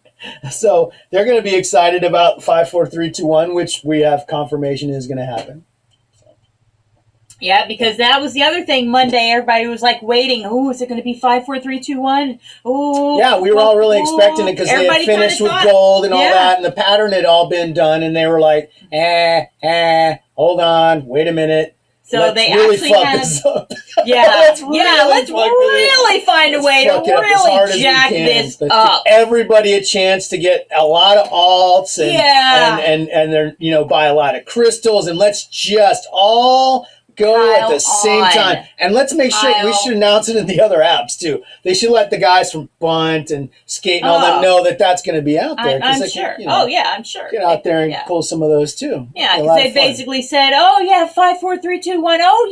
So they're going to be excited about 54321, which we have confirmation is going to happen. Yeah, because that was the other thing Monday. Everybody was like waiting. Oh, is it going to be 5, 4, 3, 2, 1? Oh, yeah, we were all really expecting it because they had finished with gold and all that, and the pattern had all been done, and they were like, hold on, wait a minute. So let's they really actually fuck had, this up. yeah, let's let's really find a way to fuck it up as hard really as we jack can. this Let's up. give everybody a chance to get a lot of alts and Yeah. and they're buy a lot of crystals, and let's just all go at the same time, and let's make sure we should announce it in the other apps too. They should let the guys from Bunt and Skate and all them know that that's going to be out there. I'm sure. I'm sure. Get out there and pull some of those too. Yeah, because they basically said, "Oh yeah, 5, 4, 3, 2, 1. Oh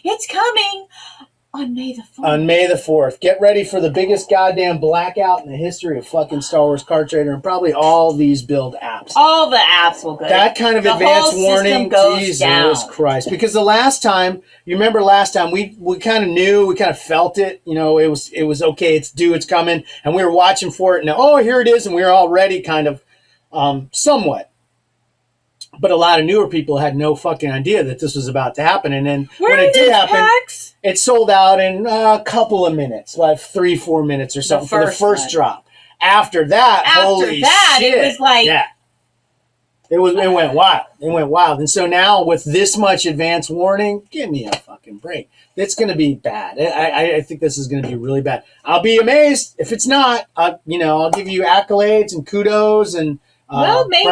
yeah, it's coming." On May the 4th. On May the 4th. Get ready for the biggest goddamn blackout in the history of fucking Star Wars Card Trader and probably all these build apps. All the apps will go. That kind of the advance whole warning, goes Jesus down. Christ. Because the last time, you remember last time, we kind of knew, we kind of felt it. You know, it was okay, it's due, it's coming. And we were watching for it. And oh, here it is. And we were already kind of somewhat. But a lot of newer people had no fucking idea that this was about to happen. And then when it did happen, packs? it sold out in a couple of minutes, like 3-4 minutes or something for the first drop. After that, holy shit. It was like... Yeah. It went wild. It went wild. And so now with this much advance warning, give me a fucking break. It's going to be bad. I think this is going to be really bad. I'll be amazed if it's not. I'll give you accolades and kudos and well, maybe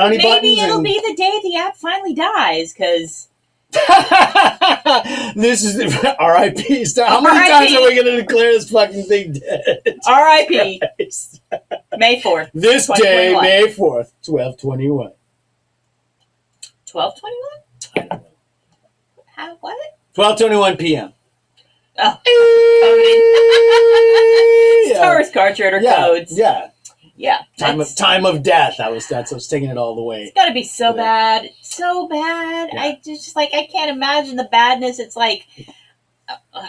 it'll and... be the day the app finally dies, because... This is R.I.P. How many times are we going to declare this fucking thing dead? R.I.P. May 4th. This day, May 4th, 12/21. 12/21? How, what? 12:21 p.m. Oh. Star Wars Card Trader codes. Yeah. Yeah. Time of death. I was taking it all the way. It's gotta be so bad. So bad. Yeah. I can't imagine the badness. It's like, wow.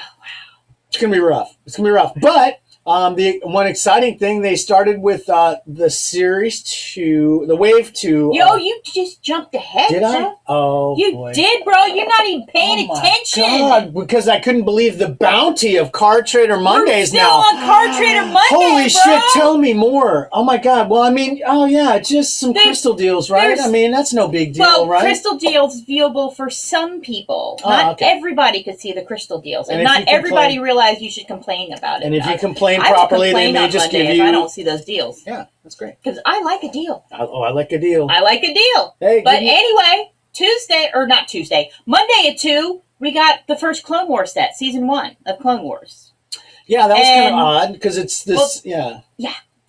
It's gonna be rough. But the one exciting thing, they started with the Series 2, the Wave 2. Yo, you just jumped ahead. Did I? Bro. Oh, you boy. did, bro. You're not even paying attention. God, because I couldn't believe the bounty of Card Trader Mondays We're still now. on Card Trader Monday, Holy bro. shit, tell me more. Oh my God. Well, I mean, just some crystal deals, right? I mean, that's no big deal, right? Crystal deals viewable for some people. Not everybody could see the crystal deals. And not everybody realized you should complain about it. And if you complain properly, they may just give you... I don't see those deals. Yeah, that's great. Because I like a deal. I like a deal. I like a deal. Hey, but anyway, Monday at 2, we got the first Clone Wars set, Season 1 of Clone Wars. Yeah, that was kind of odd, because it's this... Yeah,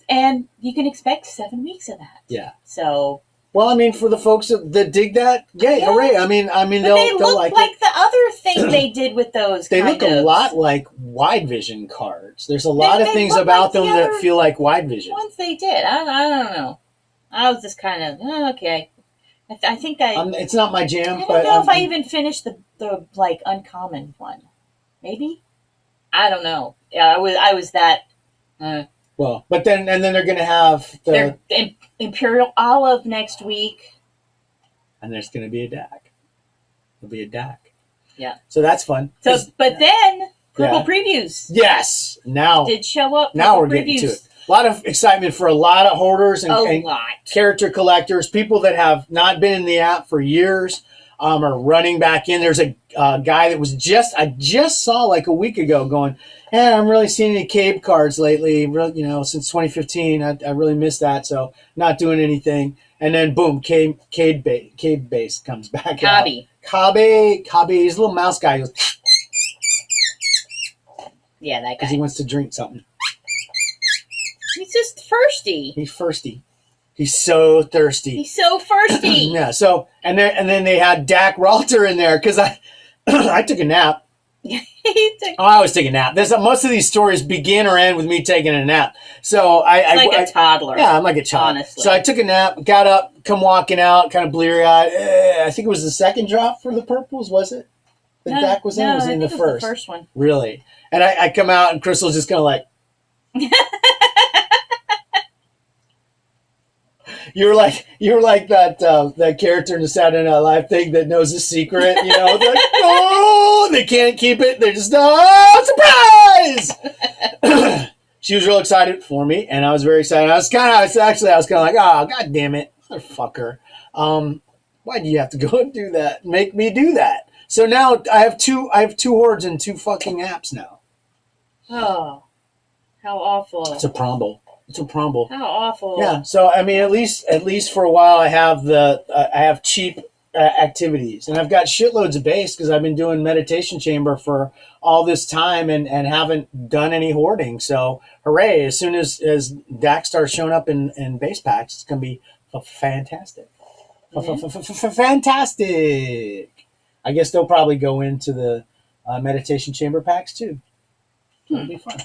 and you can expect 7 weeks of that. Yeah. So... Well, I mean, for the folks that dig that, hooray! I mean, they'll look like the other thing they did with those. They look a lot like wide vision cards. There's a lot of things about them that feel like wide vision. Once they did, I don't know. I was just kind of okay. I think it's not my jam. I don't know if I even finished the like uncommon one. Maybe. I don't know. Yeah, I was that. Well, but then they're going to have the Imperial Olive next week, and there's going to be a DAC. There'll be a DAC. Yeah. So that's fun. So, but then Purple Previews. Yes. Now did show up. Now we're getting to it. A lot of excitement for a lot of holders and character collectors, people that have not been in the app for years. Are running back in. There's a guy that was I just saw like a week ago going, I haven't really seen any Cabe cards lately, since 2015. I really missed that, so not doing anything. And then boom, Cabe base comes back out. Cabe, he's a little mouse guy. He goes, yeah, that guy. Because he wants to drink something. He's just thirsty. He's thirsty. He's so thirsty. He's so thirsty. Yeah. So and then they had Dak Ralter in there because I took a nap. I always take a nap. Most of these stories begin or end with me taking a nap. So I'm like a toddler. Yeah, I'm like a child. Honestly. So I took a nap, got up, come walking out, kind of bleary eyed. I think it was the second drop for the purples, was it? That Dak was in? No, was in I think the it was first? The first one. Really? And I come out and Crystal's just kind of like. You're like that character in the Saturday Night Live thing that knows a secret, They're like, oh, they can't keep it. They're just surprise. She was real excited for me, and I was very excited. I was kind of like, oh, god damn it, motherfucker. Why do you have to go and do that? Make me do that. So now I have two hordes and 2 fucking apps now. Oh, how awful! It's a promble. How awful! Yeah. So I mean, at least for a while, I have cheap activities, and I've got shitloads of base because I've been doing meditation chamber for all this time and haven't done any hoarding. So hooray! As soon as Dak starts showing up in base packs, it's gonna be fantastic. Fantastic. I guess they'll probably go into the meditation chamber packs too. It'll be fun.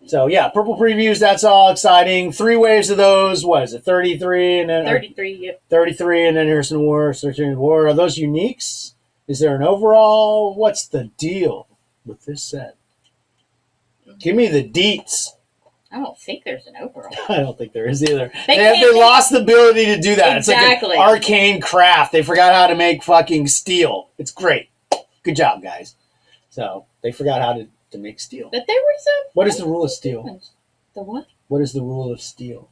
So yeah, purple previews. That's all exciting. 3 waves of those. What is it? 33 and then 33. Yep. 33, and then Harrison War, Searching War. Are those uniques? Is there an overall? What's the deal with this set? Give me the deets. I don't think there's an overall. I don't think there is either. They They lost the ability to do that. Exactly. It's like an arcane craft. They forgot how to make fucking steel. It's great. Good job, guys. So they forgot how to make steel. But there were some. What is the rule of steel? The what? What is the rule of steel?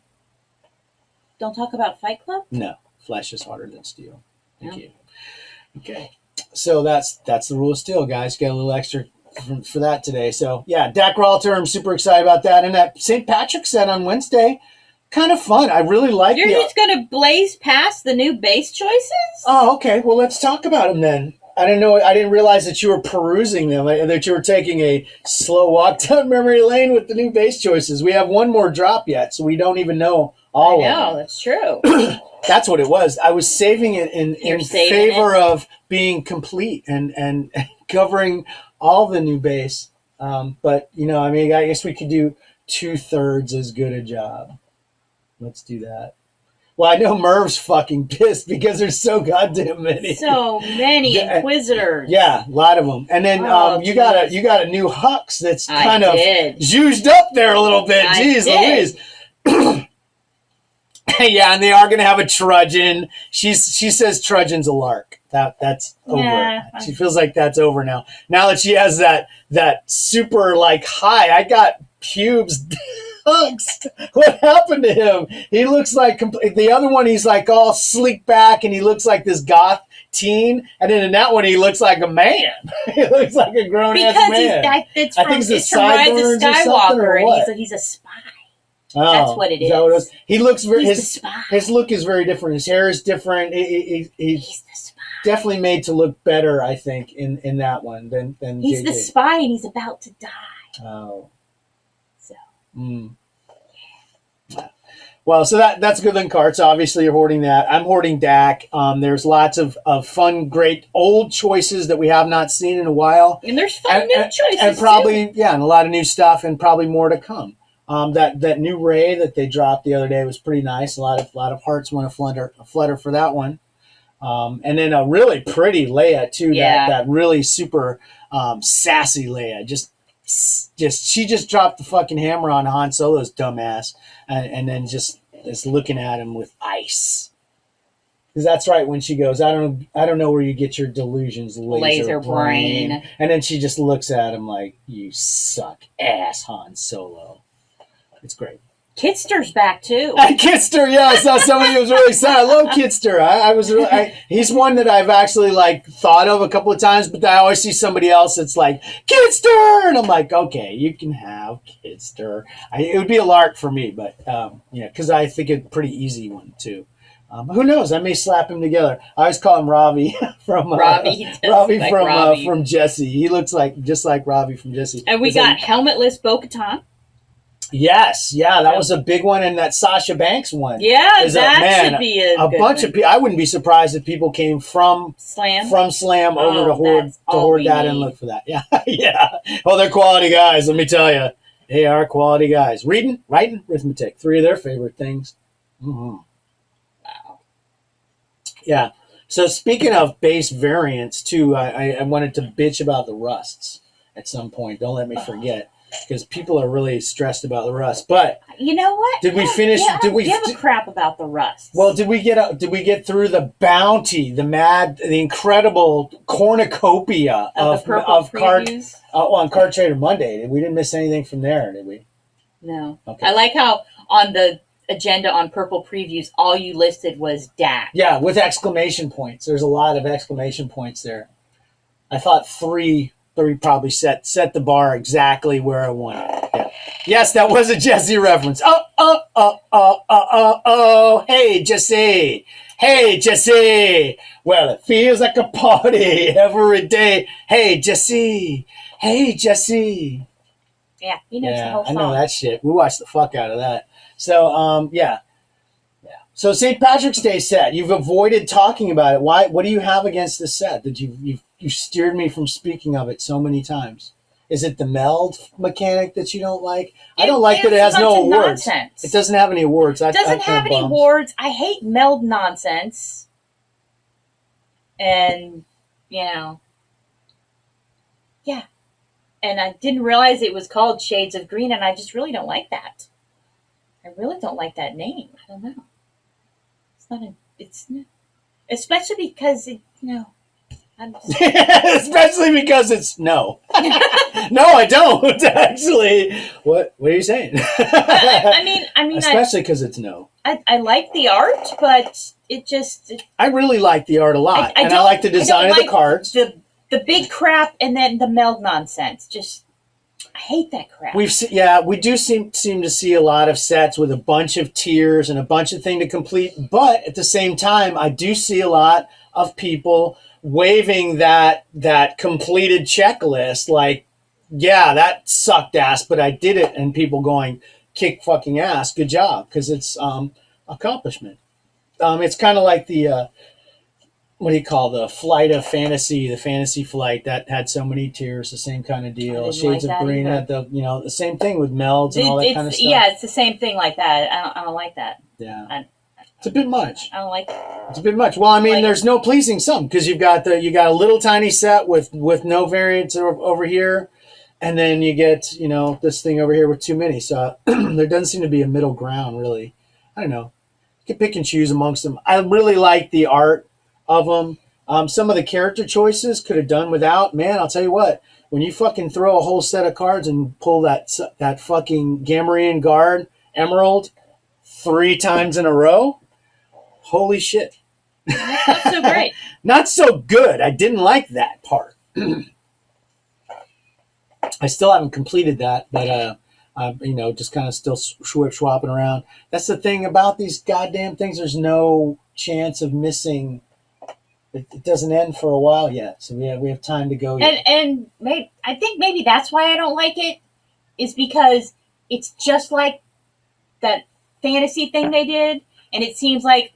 Don't talk about Fight Club? No, flesh is harder than steel. Thank No. you. Okay, so that's the rule of steel, guys. Get a little extra for that today. So yeah, Dak Ralter, I'm super excited about that. And that St. Patrick's set on Wednesday, kind of fun. I really like You're just gonna blaze past the new base choices? Oh, okay. Well, let's talk about them then. I didn't know. I didn't realize that you were perusing them. That you were taking a slow walk down memory lane with the new base choices. We have one more drop yet, so we don't even know all of them. No, that's true. That's what it was. I was saving it in favor of being complete and covering all the new base. But I mean, I guess we could do 2/3 as good a job. Let's do that. Well, I know Merv's fucking pissed because there's so goddamn many. So many Inquisitors. Yeah, a lot of them. And then you got a new Hux that's kind of juiced up there a little bit. Jeez Louise. Yeah, and they are going to have a Trudgeon. She says Trudgeon's a lark. That's over. Yeah. She feels like that's over now. Now that she has that super like high, I got pubes. Hux. What happened to him? He looks like the other one. He's like all sleek back, and he looks like this goth teen. And then in that one, he looks like a man. He looks like a grown ass man. I think it's from Rise of Skywalker, and he's a spy. Oh, that's what it is. That what it is? He looks very. He's his look is very different. His hair is different. He's the spy. Definitely made to look better, I think, in that one than he's JJ. the spy, and he's about to die. Oh. So. Well, so that's good then, Carts. Obviously, you're hoarding that. I'm hoarding Dak. There's lots of fun, great old choices that we have not seen in a while. And there's fun new choices, and probably, too. Yeah, and a lot of new stuff, and probably more to come. That new Ray that they dropped the other day was pretty nice. A lot of hearts want to flutter for that one. And then a really pretty Leia, too. Yeah. That really super sassy Leia. She just dropped the fucking hammer on Han Solo's dumbass, and then just looking at him with ice. Because that's right when she goes, I don't know where you get your delusions, laser brain. And then she just looks at him like, you suck ass, Han Solo. It's great. Kitster's back too. And Kitster, yeah, I saw somebody who was really sad. I love Kitster. He's one that I've actually thought of a couple of times, but I always see somebody else that's like Kitster, and I'm like, okay, you can have Kitster. It would be a lark for me, but because I think it's a pretty easy one too. Who knows? I may slap him together. I always call him Ravi from from Jesse. He looks just like Ravi from Jesse. And we got helmetless Bo-Katan. Yes, yeah, that was a big one, and that Sasha Banks one. Yeah, should be a bunch of people. I wouldn't be surprised if people came from Slam over to hoard that and look for that. Yeah, yeah. Well, they're quality guys. Let me tell you, they are quality guys. Reading, writing, arithmetic, 3 of their favorite things. Mm-hmm. Wow. Yeah. So speaking of base variants, too, I wanted to bitch about the rusts at some point. Don't let me forget. Because people are really stressed about the rust, but you know what? Did we finish? Yeah, did we give a crap about the rust? Well, did we get through the bounty, the incredible cornucopia of previews? On Card Trader Monday? We didn't miss anything from there, did we? No. Okay. I like how on the agenda on purple previews, all you listed was Dak. Yeah, with exclamation points. There's a lot of exclamation points there. I thought three probably set the bar exactly where I wanted. Yeah. Yes, that was a Jesse reference. Oh, hey, Jesse. Hey, Jesse. Well, it feels like a party every day. Hey, Jesse. Hey, Jesse. Yeah, he knows the whole song. I know that shit. We watched the fuck out of that. So, yeah. So St. Patrick's Day set. You've avoided talking about it. Why? What do you have against this set? That you steered me from speaking of it so many times? Is it the meld mechanic that you don't like? I don't like that it has It's a no bunch of awards. nonsense. It doesn't have any awards. It doesn't have any awards. I hate meld nonsense. And, yeah. And I didn't realize it was called Shades of Green, and I just really don't like that. I really don't like that name. I don't know. Especially because Especially because it's no. No, I don't actually. What are you saying? I mean, especially because it's no. I like the art, but it just. I really like the art a lot, and I like the design of the cards. The big crap and then the meld nonsense. Just, I hate that crap. We do seem to see a lot of sets with a bunch of tiers and a bunch of things to complete, but at the same time, I do see a lot of people waving that completed checklist, like, yeah, that sucked ass, but I did it, and people going, kick fucking ass, good job, because it's accomplishment. It's kind of like the what do you call the flight of fantasy, the fantasy flight that had so many tiers, the same kind of deal. Shades of Green had the same thing with melds and all that kind of stuff. Yeah, it's the same thing like that. I don't like that. Yeah. It's a bit much. I don't like it. It's a bit much. Well, I mean, there's no pleasing some, because you got a little tiny set with no variants over here, and then you get this thing over here with too many. So there doesn't seem to be a middle ground, really. I don't know. You can pick and choose amongst them. I really like the art of them. Some of the character choices could have done without. Man, I'll tell you what. When you fucking throw a whole set of cards and pull that fucking Gamorrean Guard Emerald 3 times in a row. Holy shit. Not so great. Not so good. I didn't like that part. I still haven't completed that, but just kind of still swapping around. That's the thing about these goddamn things. There's no chance of missing. It doesn't end for a while yet, so we have time to go yet. And I think maybe that's why I don't like it, is because it's just like that fantasy thing they did. And it seems like,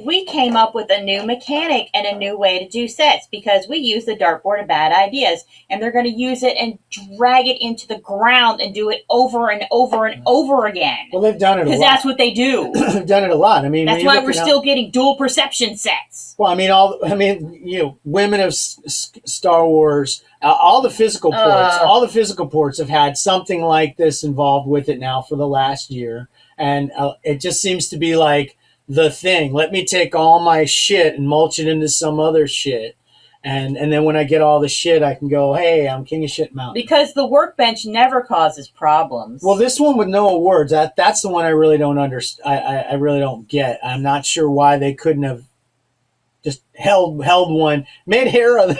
we came up with a new mechanic and a new way to do sets because we use the dartboard of bad ideas. And they're going to use it and drag it into the ground and do it over and over and over again. Well, they've done it a lot. Because that's what they do. They've done it a lot. I mean, that's why we're still getting dual perception sets. Well, women of Star Wars, all the physical ports have had something like this involved with it now for the last year. And it just seems to be like the thing. Let me take all my shit and mulch it into some other shit. And then when I get all the shit, I can go, hey, I'm King of Shit Mountain. Because the workbench never causes problems. Well, this one with no awards, that's the one I really don't understand. I really don't get. I'm not sure why they couldn't have just held one. Made Hera.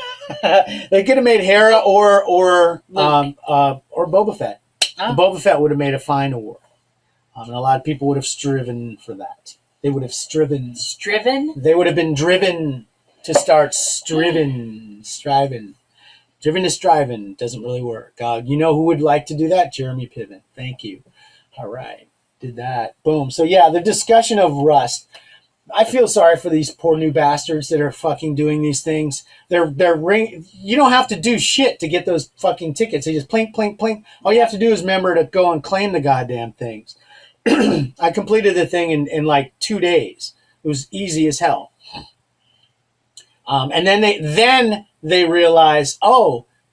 They could have made Hera or Boba Fett. Oh. Boba Fett would have made a fine award. And a lot of people would have striven for that. They would have striven. Striven? They would have been driven to start striving. Driven to striving doesn't really work. You know who would like to do that? Jeremy Piven. Thank you. All right. Did that. Boom. So, yeah, the discussion of Rust. I feel sorry for these poor new bastards that are fucking doing these things. You don't have to do shit to get those fucking tickets. They just plink, plink, plink. All you have to do is remember to go and claim the goddamn things. I completed the thing in like 2 days. It was easy as hell. And then they realized,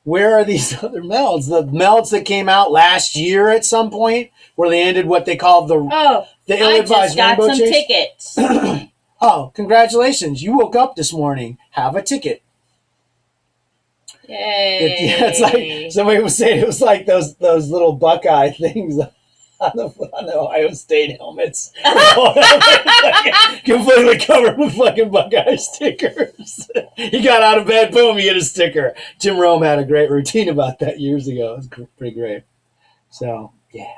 where are these other melds? The melds that came out last year at some point, where they ended what they called the ill-advised rainbow chase. I just got some tickets. Congratulations! You woke up this morning. Have a ticket. Yay! It's like somebody was saying. It was like those little Buckeye things. On the Ohio State helmets. Completely covered with fucking Buckeye stickers. He got out of bed, boom, you get a sticker. Jim Rome had a great routine about that years ago. It was pretty great. So, yeah.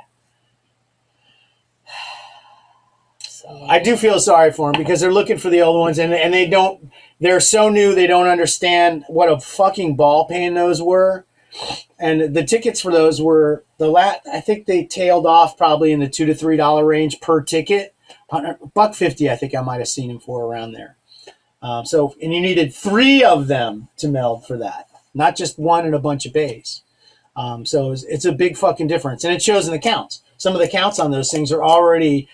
I do feel sorry for them because they're looking for the old ones and they're so new they don't understand what a fucking ball pain those were. And the tickets for those were I think they tailed off probably in the $2 to $3 range per ticket. $1.50, I think I might have seen them for around there. And you needed 3 of them to meld for that, not just one and a bunch of bays. So it's a big fucking difference, and it shows in the counts. Some of the counts on those things are already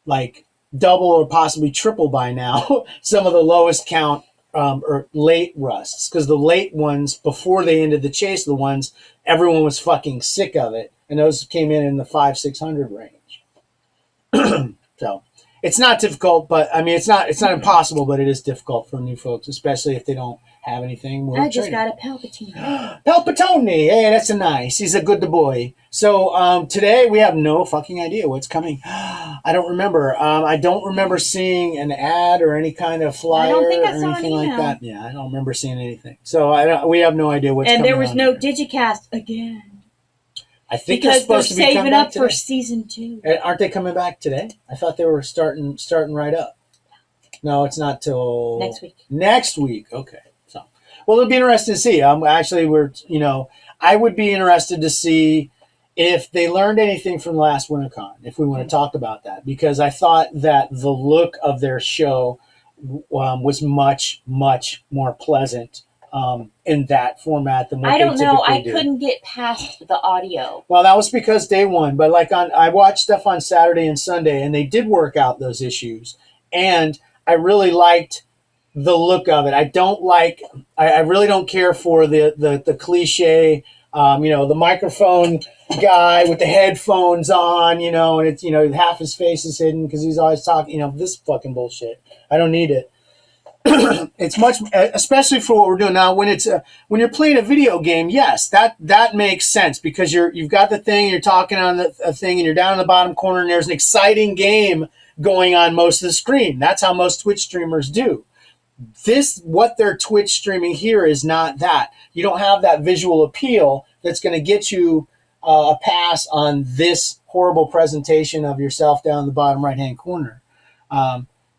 like double or possibly triple by now. Some of the lowest count or late rusts, because the late ones before they ended the chase, the ones everyone was fucking sick of it, and those came in the 500-600 range. So it's not difficult, but I mean it's not impossible, but it is difficult for new folks, especially if they don't have anything. I just got a Palpatine. Palpatone. Hey, that's a nice. He's a good boy. So today we have no fucking idea what's coming. I don't remember. I don't remember seeing an ad or any kind of flyer I don't think I or saw anything an like email. that. Yeah, I don't remember seeing anything. So we have no idea what's coming. And there was on no here. Digicast again. I think they're Because they're supposed to be coming saving back up for today. season 2. Aren't they coming back today? I thought they were starting right up. No, it's not till Next week. Next week. Okay. So, well, it'll be interesting to see. I would be interested to see if they learned anything from last WinterCon, if we want to talk about that, because I thought that the look of their show was much, much more pleasant in that format than what I don't they know. typically I do. couldn't get past the audio. Well, that was because day one, but I watched stuff on Saturday and Sunday, and they did work out those issues, and I really liked the look of it. I really don't care for the cliche, the microphone guy with the headphones on, and it's, half his face is hidden because he's always talking, this fucking bullshit. I don't need it. It's much, especially for what we're doing now. When you're playing a video game, yes, that makes sense because you've got the thing, you're talking on the thing, and you're down in the bottom corner, and there's an exciting game going on most of the screen. That's how most Twitch streamers do. What they're Twitch streaming here is not that. You don't have that visual appeal that's going to get you a pass on this horrible presentation of yourself down in the bottom right hand corner.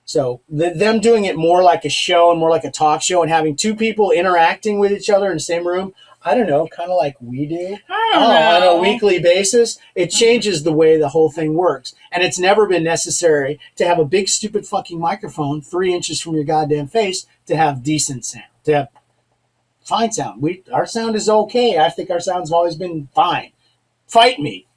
So them doing it more like a show and more like a talk show and having two people interacting with each other in the same room, I don't know, kind of like we do on a weekly basis, it changes the way the whole thing works. And it's never been necessary to have a big stupid fucking microphone 3 inches from your goddamn face to have decent sound, to have fine sound. Our sound is okay. I think our sound's always been fine. Fight me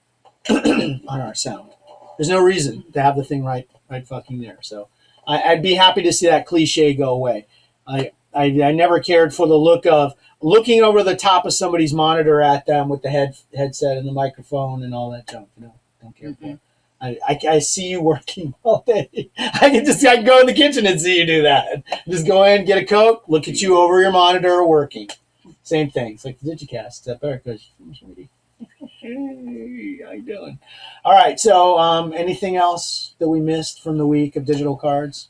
on our sound. There's no reason to have the thing right fucking there. So I'd be happy to see that cliche go away. I never cared for the look of looking over the top of somebody's monitor at them with the headset and the microphone and all that junk. Don't care for it. I see you working all day. I can go in the kitchen and see you do that. Just go in, get a Coke, look at you over your monitor working. Same thing. It's like the Digicast. Step back, because hey, how you doing? All right. So, anything else that we missed from the week of digital cards?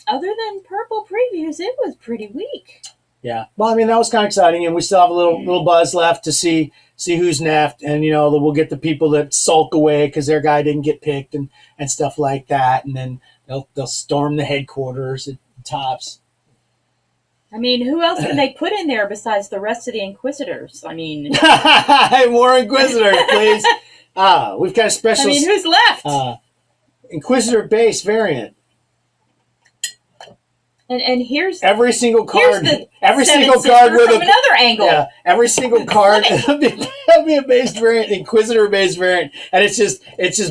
Other than purple previews, it was pretty weak. Yeah. Well, I mean, that was kind of exciting, and we still have a little buzz left to see who's next, and we'll get the people that sulk away because their guy didn't get picked and stuff like that, and then they'll storm the headquarters at Tops. I mean, who else can they put in there besides the rest of the Inquisitors? I mean, More Inquisitors, please. We've got a special. I mean, who's left? Inquisitor base variant. And here's Every single card. Every Seven single Sister card with from another angle. Yeah, every single card. That'll be a base variant, Inquisitor base variant, and it's just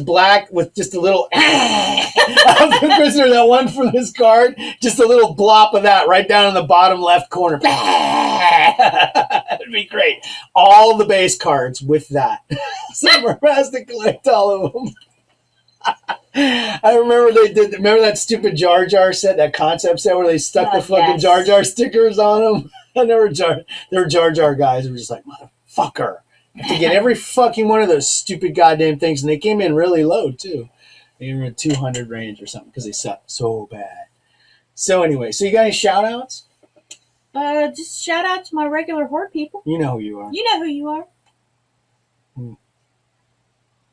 black with just a little Inquisitor, that one from this card, just a little blop of that right down in the bottom left corner. It'd be great. All the base cards with that. Summer has to collect all of them. I remember remember that stupid Jar Jar set, that concept set where they stuck the fucking yes. Jar Jar stickers on them? There were Jar Jar guys who were just like, motherfucker. I have to get every fucking one of those stupid goddamn things. And they came in really low, too. They were in 200 range or something because they sucked so bad. So anyway, so you got any shout-outs? Just shout out to my regular Horde people. You know who you are. You know who you are.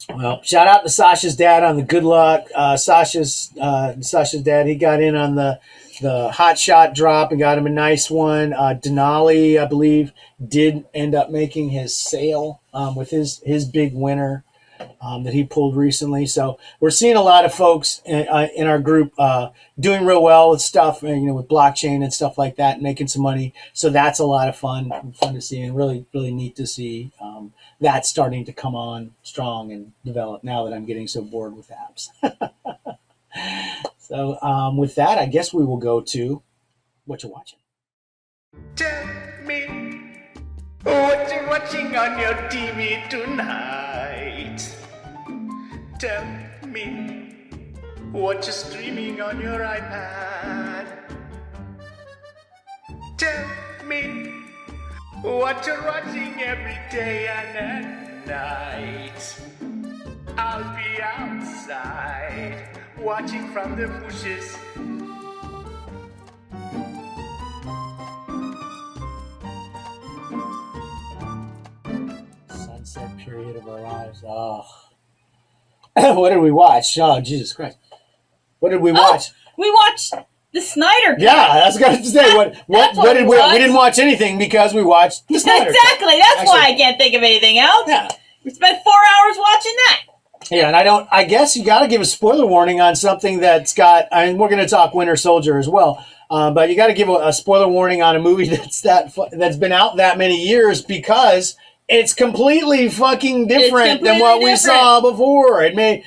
Well, shout out to Sasha's dad on the good luck. Sasha's dad, he got in on the hot shot drop and got him a nice one. Denali, I believe, did end up making his sale with his big winner that he pulled recently. So we're seeing a lot of folks in our group doing real well with stuff, with blockchain and stuff like that, and making some money. So that's a lot of fun to see, and really, really neat to see. that's starting to come on strong and develop now that I'm getting so bored with apps. So with that, I guess we will go to what you're watching. Tell me what you're watching on your TV tonight. Tell me what you're streaming on your iPad. Tell me what you're watching every day and at night. I'll be outside watching from the bushes. Sunset period of our lives. Oh. What did we watch? Oh, Jesus Christ. What did we watch? We watched the Snyder Cut. Yeah, I was going to say, what did we didn't watch anything because we watched the Snyder Cut. Exactly. That's why I can't think of anything else. Yeah. We spent 4 hours watching that. Yeah, and I guess you got to give a spoiler warning on something that's got, we're going to talk Winter Soldier as well, but you got to give a spoiler warning on a movie that's been out that many years because it's completely fucking different than what we saw before. It made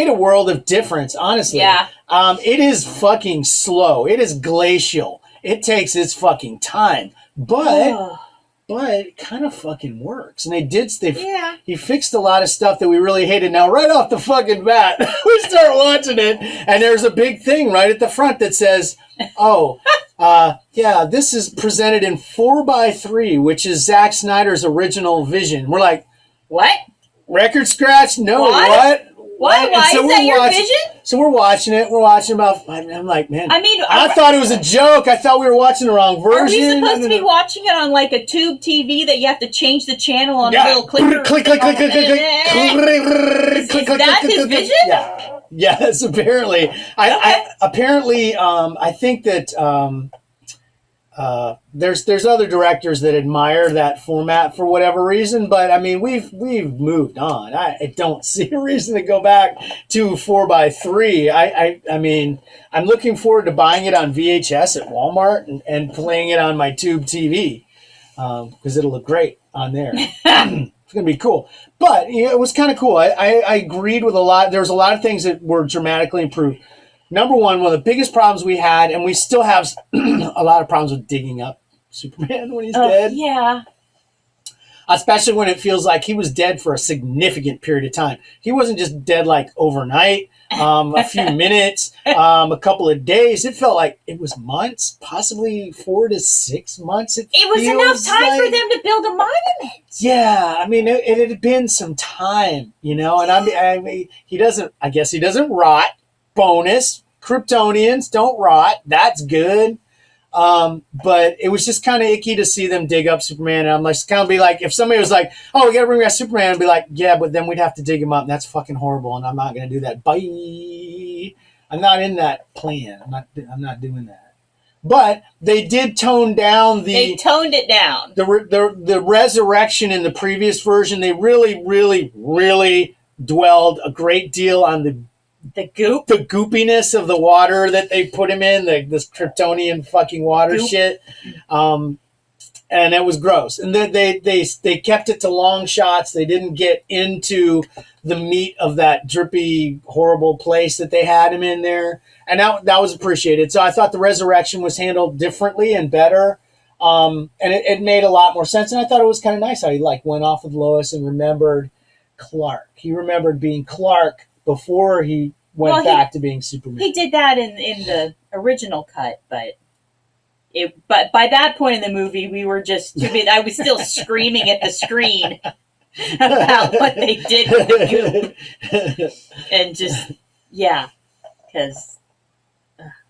a world of difference, honestly. Yeah. It is fucking slow. It is glacial. It takes its fucking time, but it kind of fucking works. And he fixed a lot of stuff that we really hated. Now, right off the fucking bat, we start watching it, and there's a big thing right at the front that says, this is presented in 4:3, which is Zack Snyder's original vision. We're like, what? Record scratch? No, what? Why is that your vision? So we're watching it. We're watching about. I'm like, man. I thought it was a joke. I thought we were watching the wrong version. Are we supposed to be watching it on like a tube TV that you have to change the channel on a little clicker? Click. Is that his vision? Yeah. Yes, apparently. I think that there's other directors that admire that format for whatever reason, but I mean we've moved on. I don't see a reason to go back to 4:3. I mean I'm looking forward to buying it on VHS at Walmart and playing it on my tube TV because it'll look great on there. It's gonna be cool. But it was kind of cool. I agreed with a lot. There was a lot of things that were dramatically improved. Number one of the biggest problems we had, and we still have a lot of problems with digging up Superman when he's dead. Yeah. Especially when it feels like he was dead for a significant period of time. He wasn't just dead like overnight, a few minutes, a couple of days. It felt like it was months, possibly 4 to 6 months. It was enough time for them to build a monument. Yeah, I mean, it had been some time, and I mean, he doesn't rot. Bonus, Kryptonians don't rot. That's good. But it was just kind of icky to see them dig up Superman. And I'm like, kind of be like, if somebody was like, oh, we got to bring back Superman, I'd be like, yeah, but then we'd have to dig him up. And that's fucking horrible. And I'm not going to do that. Bye. I'm not in that plan. I'm not doing that. But they did tone down They toned it down. The resurrection in the previous version. They really, really, really dwelled a great deal on the goopiness of the water that they put him in, this Kryptonian fucking water shit, and it was gross. And then they kept it to long shots. They didn't get into the meat of that drippy, horrible place that they had him in there, and that was appreciated. So I thought the resurrection was handled differently and better, and it made a lot more sense. And I thought it was kind of nice how he went off with Lois and remembered Clark. He remembered being Clark before he went back to being Superman. He did that in the original cut, but by that point in the movie, we were just too big. I was still screaming at the screen about what they did with the goop, and just because.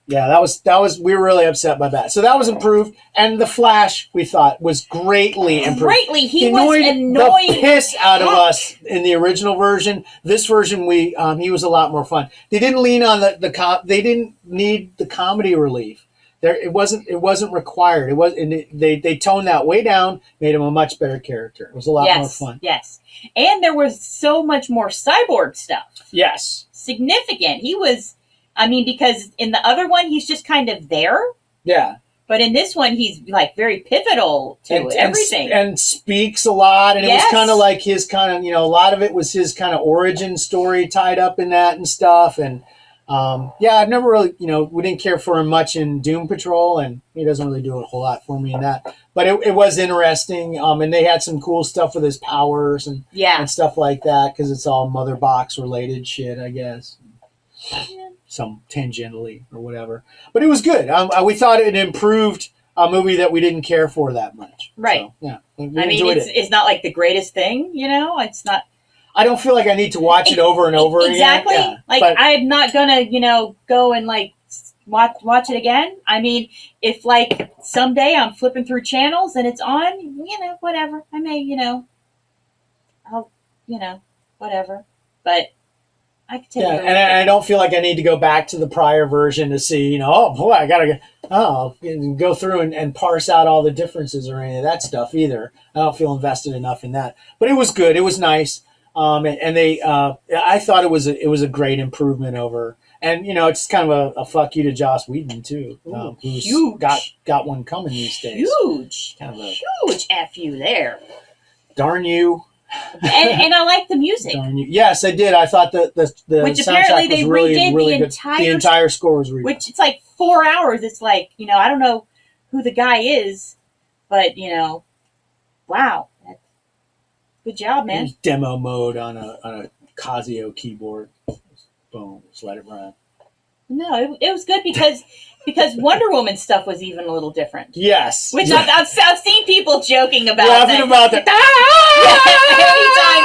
Yeah, that was we were really upset by that. So that was improved, and the Flash we thought was greatly improved. He was annoying the piss out of us in the original version. This version he was a lot more fun. They didn't lean on they didn't need the comedy relief. It wasn't required. They toned that way down, made him a much better character. It was a lot more fun. Yes. And there was so much more cyborg stuff. Yes. Significant. He was because in the other one, he's just kind of there. Yeah. But in this one, he's like very pivotal to everything. And speaks a lot. And it Yes. was kind of like his kind of, a lot of it was his kind of origin story tied up in that and stuff. And I've never really, we didn't care for him much in Doom Patrol, and he doesn't really do a whole lot for me in that. But it was interesting. And they had some cool stuff with his powers and stuff like that, because it's all Mother Box related shit, I guess. Some tangentially or whatever. But it was good. We thought it improved a movie that we didn't care for that much. Right. So, yeah. It's not like the greatest thing, It's not. I don't feel like I need to watch it over and over exactly. again. Like, I'm not gonna, go and like watch it again. I mean, if like someday I'm flipping through channels and it's on, whatever. I may, I'll, whatever. But I could take it. And I don't feel like I need to go back to the prior version to see, oh boy, I gotta go through and parse out all the differences or any of that stuff either. I don't feel invested enough in that. But it was good. It was nice. And they, I thought it was a great improvement over, and it's kind of a fuck you to Joss Whedon too, who's huge. got one coming these days. Huge, kind of a huge F you there. Darn you. and I like the music. Darn you. Yes, I did. I thought the which soundtrack apparently they was really, redid really the good. entire The entire score was redone. Which it's like 4 hours. It's like I don't know who the guy is, but wow. Good job, man. It was demo mode on a Casio keyboard. Boom, just let it run. No, it was good because Wonder Woman stuff was even a little different. Yes. Which I've seen people joking about. Laughing about that. Anytime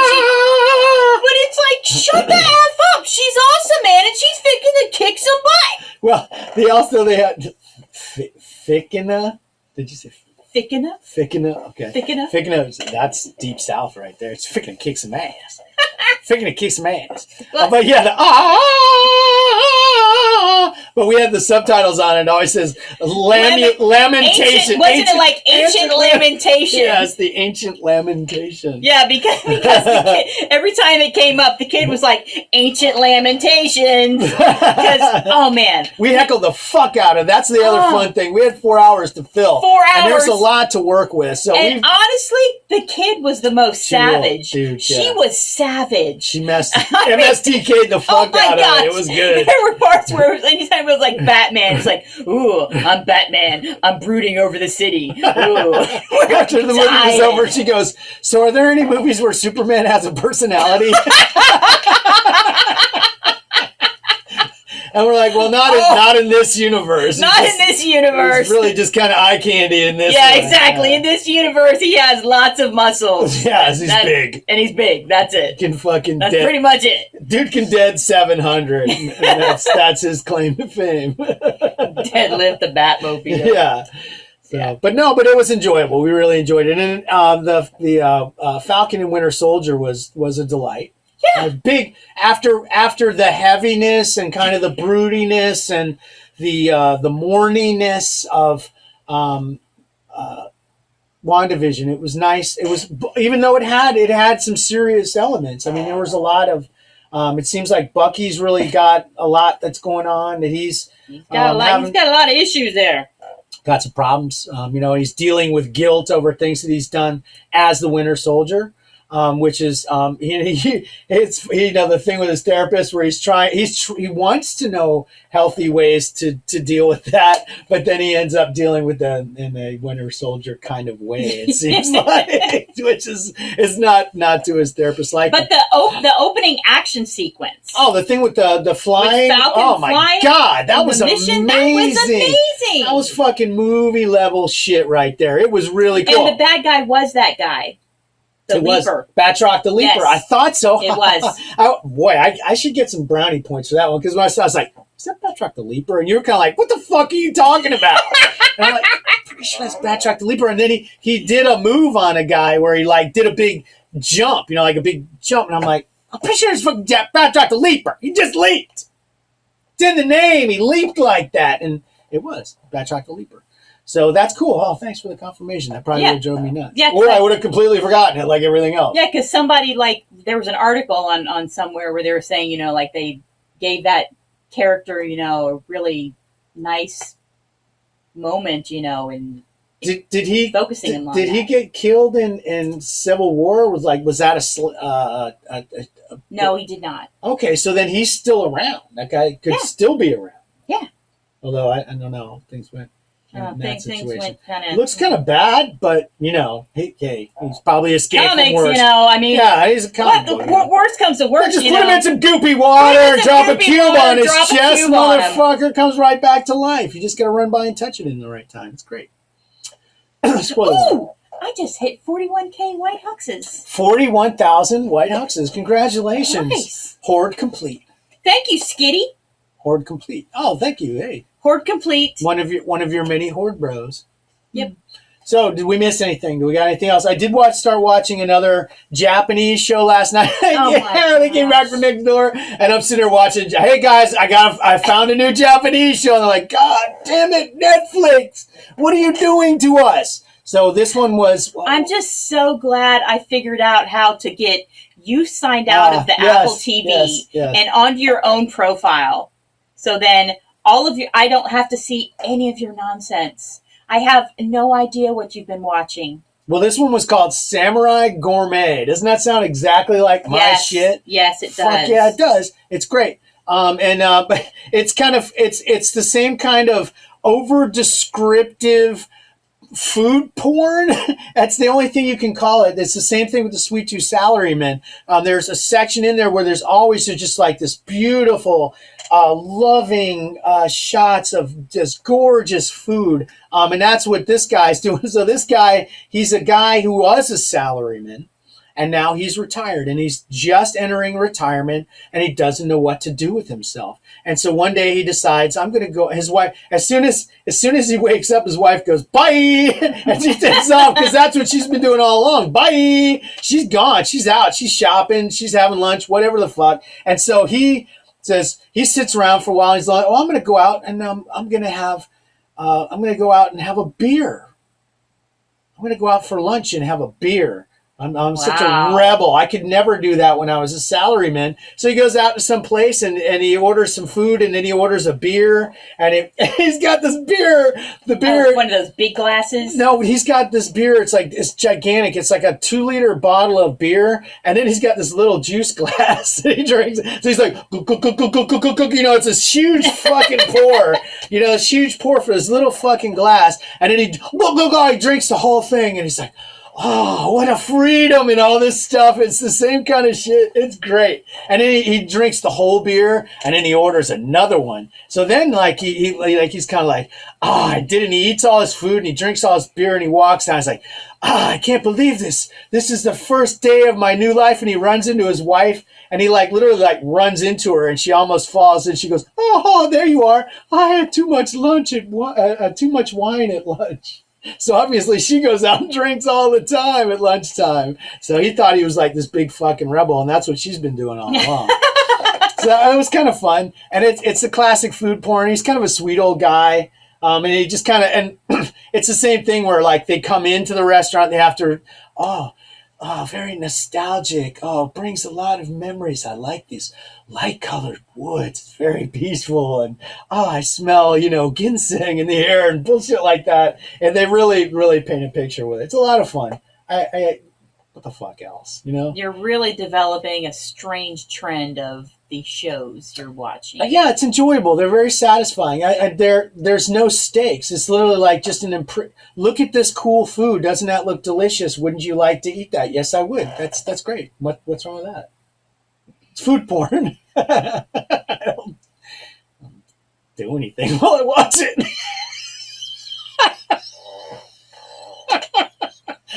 but it's like, shut the F up. She's awesome, man, and she's thinking to kick some butt. Well, they had Ficina. Did you say Ficina? Ficina, okay. Ficina, that's deep south right there. It's Ficina kick some ass. Ficina kick some ass. But yeah, but we had the subtitles on it. It always says lamentation. Wasn't it like ancient lamentation? Yeah, it's the ancient lamentation. Yeah, because the kid, every time it came up, the kid was like, ancient lamentations. Because, oh man. We heckled the fuck out of it. That's the other fun thing. We had 4 hours to fill. 4 hours. And there's a lot to work with. So honestly, the kid was the most savage. Dude, she was savage. She MSTK'd the fuck out of it. It was good. There were parts where anytime it was like Batman, it's like, ooh, I'm Batman. I'm brooding over the city. Ooh. After the movie was over, she goes, so are there any movies where Superman has a personality? And we're like, well, not in this universe. Not in this universe. It's really just kind of eye candy in this Yeah, one. exactly. In this universe, he has lots of muscles. Yes, he's big. And he's big. That's it. That's pretty much it. Dude can dead 700. And that's his claim to fame. Deadlift the Batmobile. Yeah. So, but it was enjoyable. We really enjoyed it. And the Falcon and Winter Soldier was a delight. Yeah. Big after the heaviness and kind of the broodiness and the mourniness of WandaVision. It was nice. It was, even though it had some serious elements. I mean, there was a lot of. It seems like Bucky's really got a lot that's going on. That he's got a lot. He's got a lot of issues there. Got some problems. He's dealing with guilt over things that he's done as the Winter Soldier. Which is the thing with his therapist where he wants to know healthy ways to deal with that, but then he ends up dealing with them in a Winter Soldier kind of way. It seems like, which is not to his therapist like. But the opening action sequence. Oh, the thing with the flying. With Falcon oh my flying god, that was amazing. That was amazing. That was fucking movie level shit right there. It was really cool. And the bad guy was that guy. The Leaper. Batroc the Leaper. Yes. I thought so. It was. I should get some brownie points for that one, because when I was like, is that Batroc the Leaper? And you were kind of like, what the fuck are you talking about? And I'm like, I'm pretty sure that's Batroc the Leaper. And then he did a move on a guy where he like did a big jump, like a big jump. And I'm like, I'm pretty sure it's fucking Batroc the Leaper. He just leaped. It's in the name. He leaped like that. And it was Batroc the Leaper. So that's cool. Oh, thanks for the confirmation. That probably would have drove me nuts. Yeah, or I would have completely forgotten it like everything else. Yeah, because somebody, there was an article on somewhere where they were saying, they gave that character, a really nice moment, and Did he focusing on did he that. get killed in Civil War? Was that No, he did not. okay? So then he's still around. That guy could Yeah. still be around. Yeah. Although I don't know, things went in that Things situation. went kind of. It looks kind of bad, but he's probably escaped from Comics, worse. I mean, Yeah, he's a comic what book. worst comes to worst, Just you put him know. in some goopy water, Put him in some drop a goopy cube water, on his drop a chest, cube on him. motherfucker comes right back to life. You just gotta run by and touch it in the right time. It's great. Spoiler alert. Ooh, I just hit 41K White Huxes. 41,000 White Huxes. Congratulations. Nice. Horde complete. Thank you, Skitty. Horde complete. Oh, thank you. Hey, Horde complete. one of your many Horde bros. Yep. So, did we miss anything? Do we got anything else? I did start watching another Japanese show last night. Oh my They came back from next door, and I'm sitting there watching. Hey guys, I found a new Japanese show, and they're like, God damn it, Netflix! What are you doing to us? So this one was. I'm just so glad I figured out how to get you signed out of the yes, Apple TV yes. and onto your own profile. So then I don't have to see any of your nonsense. I have no idea what you've been watching. Well, this one was called Samurai Gourmet. Doesn't that sound exactly like my shit? Yes, it does. Fuck yeah, it does. It's great. But it's kind of it's the same kind of over descriptive food porn. That's the only thing you can call it. It's the same thing with the Sweet Tooth Salaryman. There's a section in there where there's always just like this beautiful, loving shots of just gorgeous food. And that's what this guy's doing. So this guy, he's a guy who was a salaryman. And now he's retired, and he's just entering retirement, and he doesn't know what to do with himself. And so one day he decides, I'm going to go. His wife, as soon as he wakes up, his wife goes, bye, and she takes off because that's what she's been doing all along. Bye. She's gone. She's out. She's shopping. She's having lunch. Whatever the fuck. And so he sits around for a while. He's like, oh, I'm going to go out and I'm going to go out and have a beer. I'm going to go out for lunch and have a beer. I'm such a rebel. I could never do that when I was a salaryman. So he goes out to some place and he orders some food, and then he orders a beer, and he's got this beer. The beer, one of those big glasses. No, he's got this beer. It's gigantic. It's like a 2-liter bottle of beer, and then he's got this little juice glass that he drinks. So he's like, it's this huge fucking pour. This huge pour for this little fucking glass, and then he drinks the whole thing, and he's like, oh, what a freedom and all this stuff. It's the same kind of shit. It's great. And then he drinks the whole beer, and then he orders another one. So then he's kind of like, I didn't. He eats all his food and he drinks all his beer and he walks out. He's like, I can't believe this. This is the first day of my new life. And he runs into his wife, and he literally runs into her, and she almost falls, and she goes, oh, there you are. I had too much lunch too much wine at lunch. So obviously she goes out and drinks all the time at lunchtime. So he thought he was like this big fucking rebel, and that's what she's been doing all along. So it was kind of fun. And it's a classic food porn. He's kind of a sweet old guy. And he just kind of, and it's the same thing where they come into the restaurant, they have to, very nostalgic. Oh, brings a lot of memories. I like these light-colored woods. It's very peaceful. And, I smell, ginseng in the air and bullshit like that. And they really, really paint a picture with it. It's a lot of fun. What the fuck else, You're really developing a strange trend of the shows you're watching. Yeah, it's enjoyable. They're very satisfying. There's no stakes. It's literally just look at this cool food. Doesn't that look delicious? Wouldn't you like to eat that? Yes, I would. That's great. What's wrong with that? It's food porn. I don't do anything while I watch it.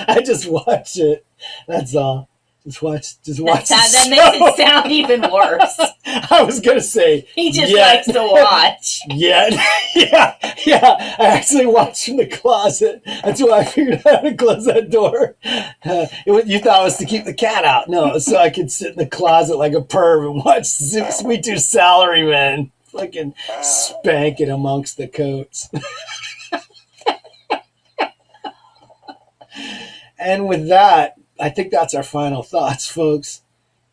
I just watch it. That's all. Just watch. That makes it sound even worse. I was gonna say he just likes to watch. Yeah. I actually watched from the closet. That's why I figured out how to close that door. You thought it was to keep the cat out? No, so I could sit in the closet like a perv and watch Sweet Tooth Salaryman fucking spanking amongst the coats. And with that, I think that's our final thoughts, folks.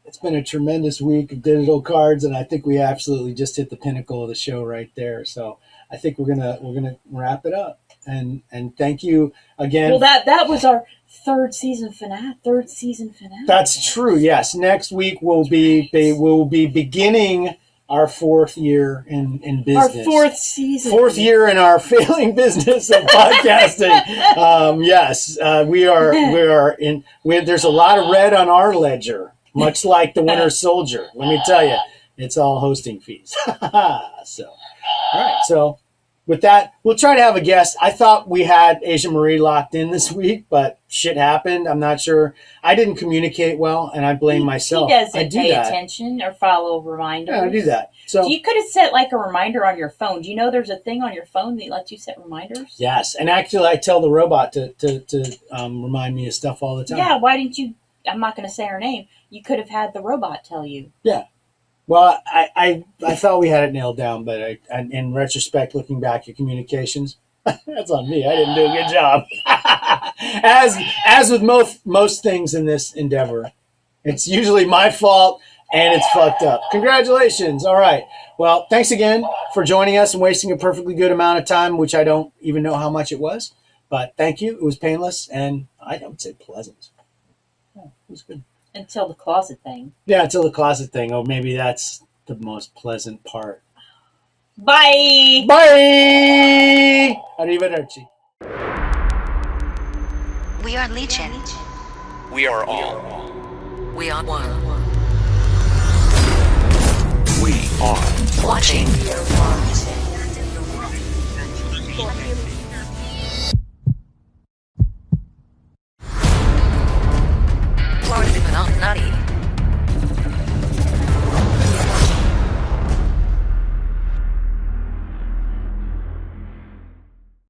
It's been a tremendous week of digital cards, and I think we absolutely just hit the pinnacle of the show right there. So I think we're gonna wrap it up. And thank you again. Well, that was our third season finale. That's true. Yes. Next week we'll be beginning our fourth year in business. Our fourth season. Fourth year in our failing business of podcasting. Yes, we are in. There's a lot of red on our ledger, much like the Winter Soldier. Let me tell you, it's all hosting fees. So, all right. So, with that, we'll try to have a guest. I thought we had Asia Marie locked in this week, but shit happened. I'm not sure. I didn't communicate well, and I blame myself. He doesn't I do pay that. attention or follow reminders. Yeah, I do that. So you could have set like a reminder on your phone. Do you know there's a thing on your phone that lets you set reminders? yes, and actually, I tell the robot to remind me of stuff all the time. Yeah, why didn't you? I'm not going to say her name. You could have had the robot tell you. Yeah. Well, I thought we had it nailed down, but in retrospect, looking back at communications, that's on me. I didn't do a good job. as with most things in this endeavor, it's usually my fault and it's fucked up. Congratulations. All right. Well, thanks again for joining us and wasting a perfectly good amount of time, which I don't even know how much it was. But thank you. It was painless and I would say pleasant. Yeah, it was good. Until the closet thing. Yeah, until the closet thing. Oh, maybe that's the most pleasant part. Bye! Bye! Arrivederci. We are Legion. We are all. We are one. We are. Watching.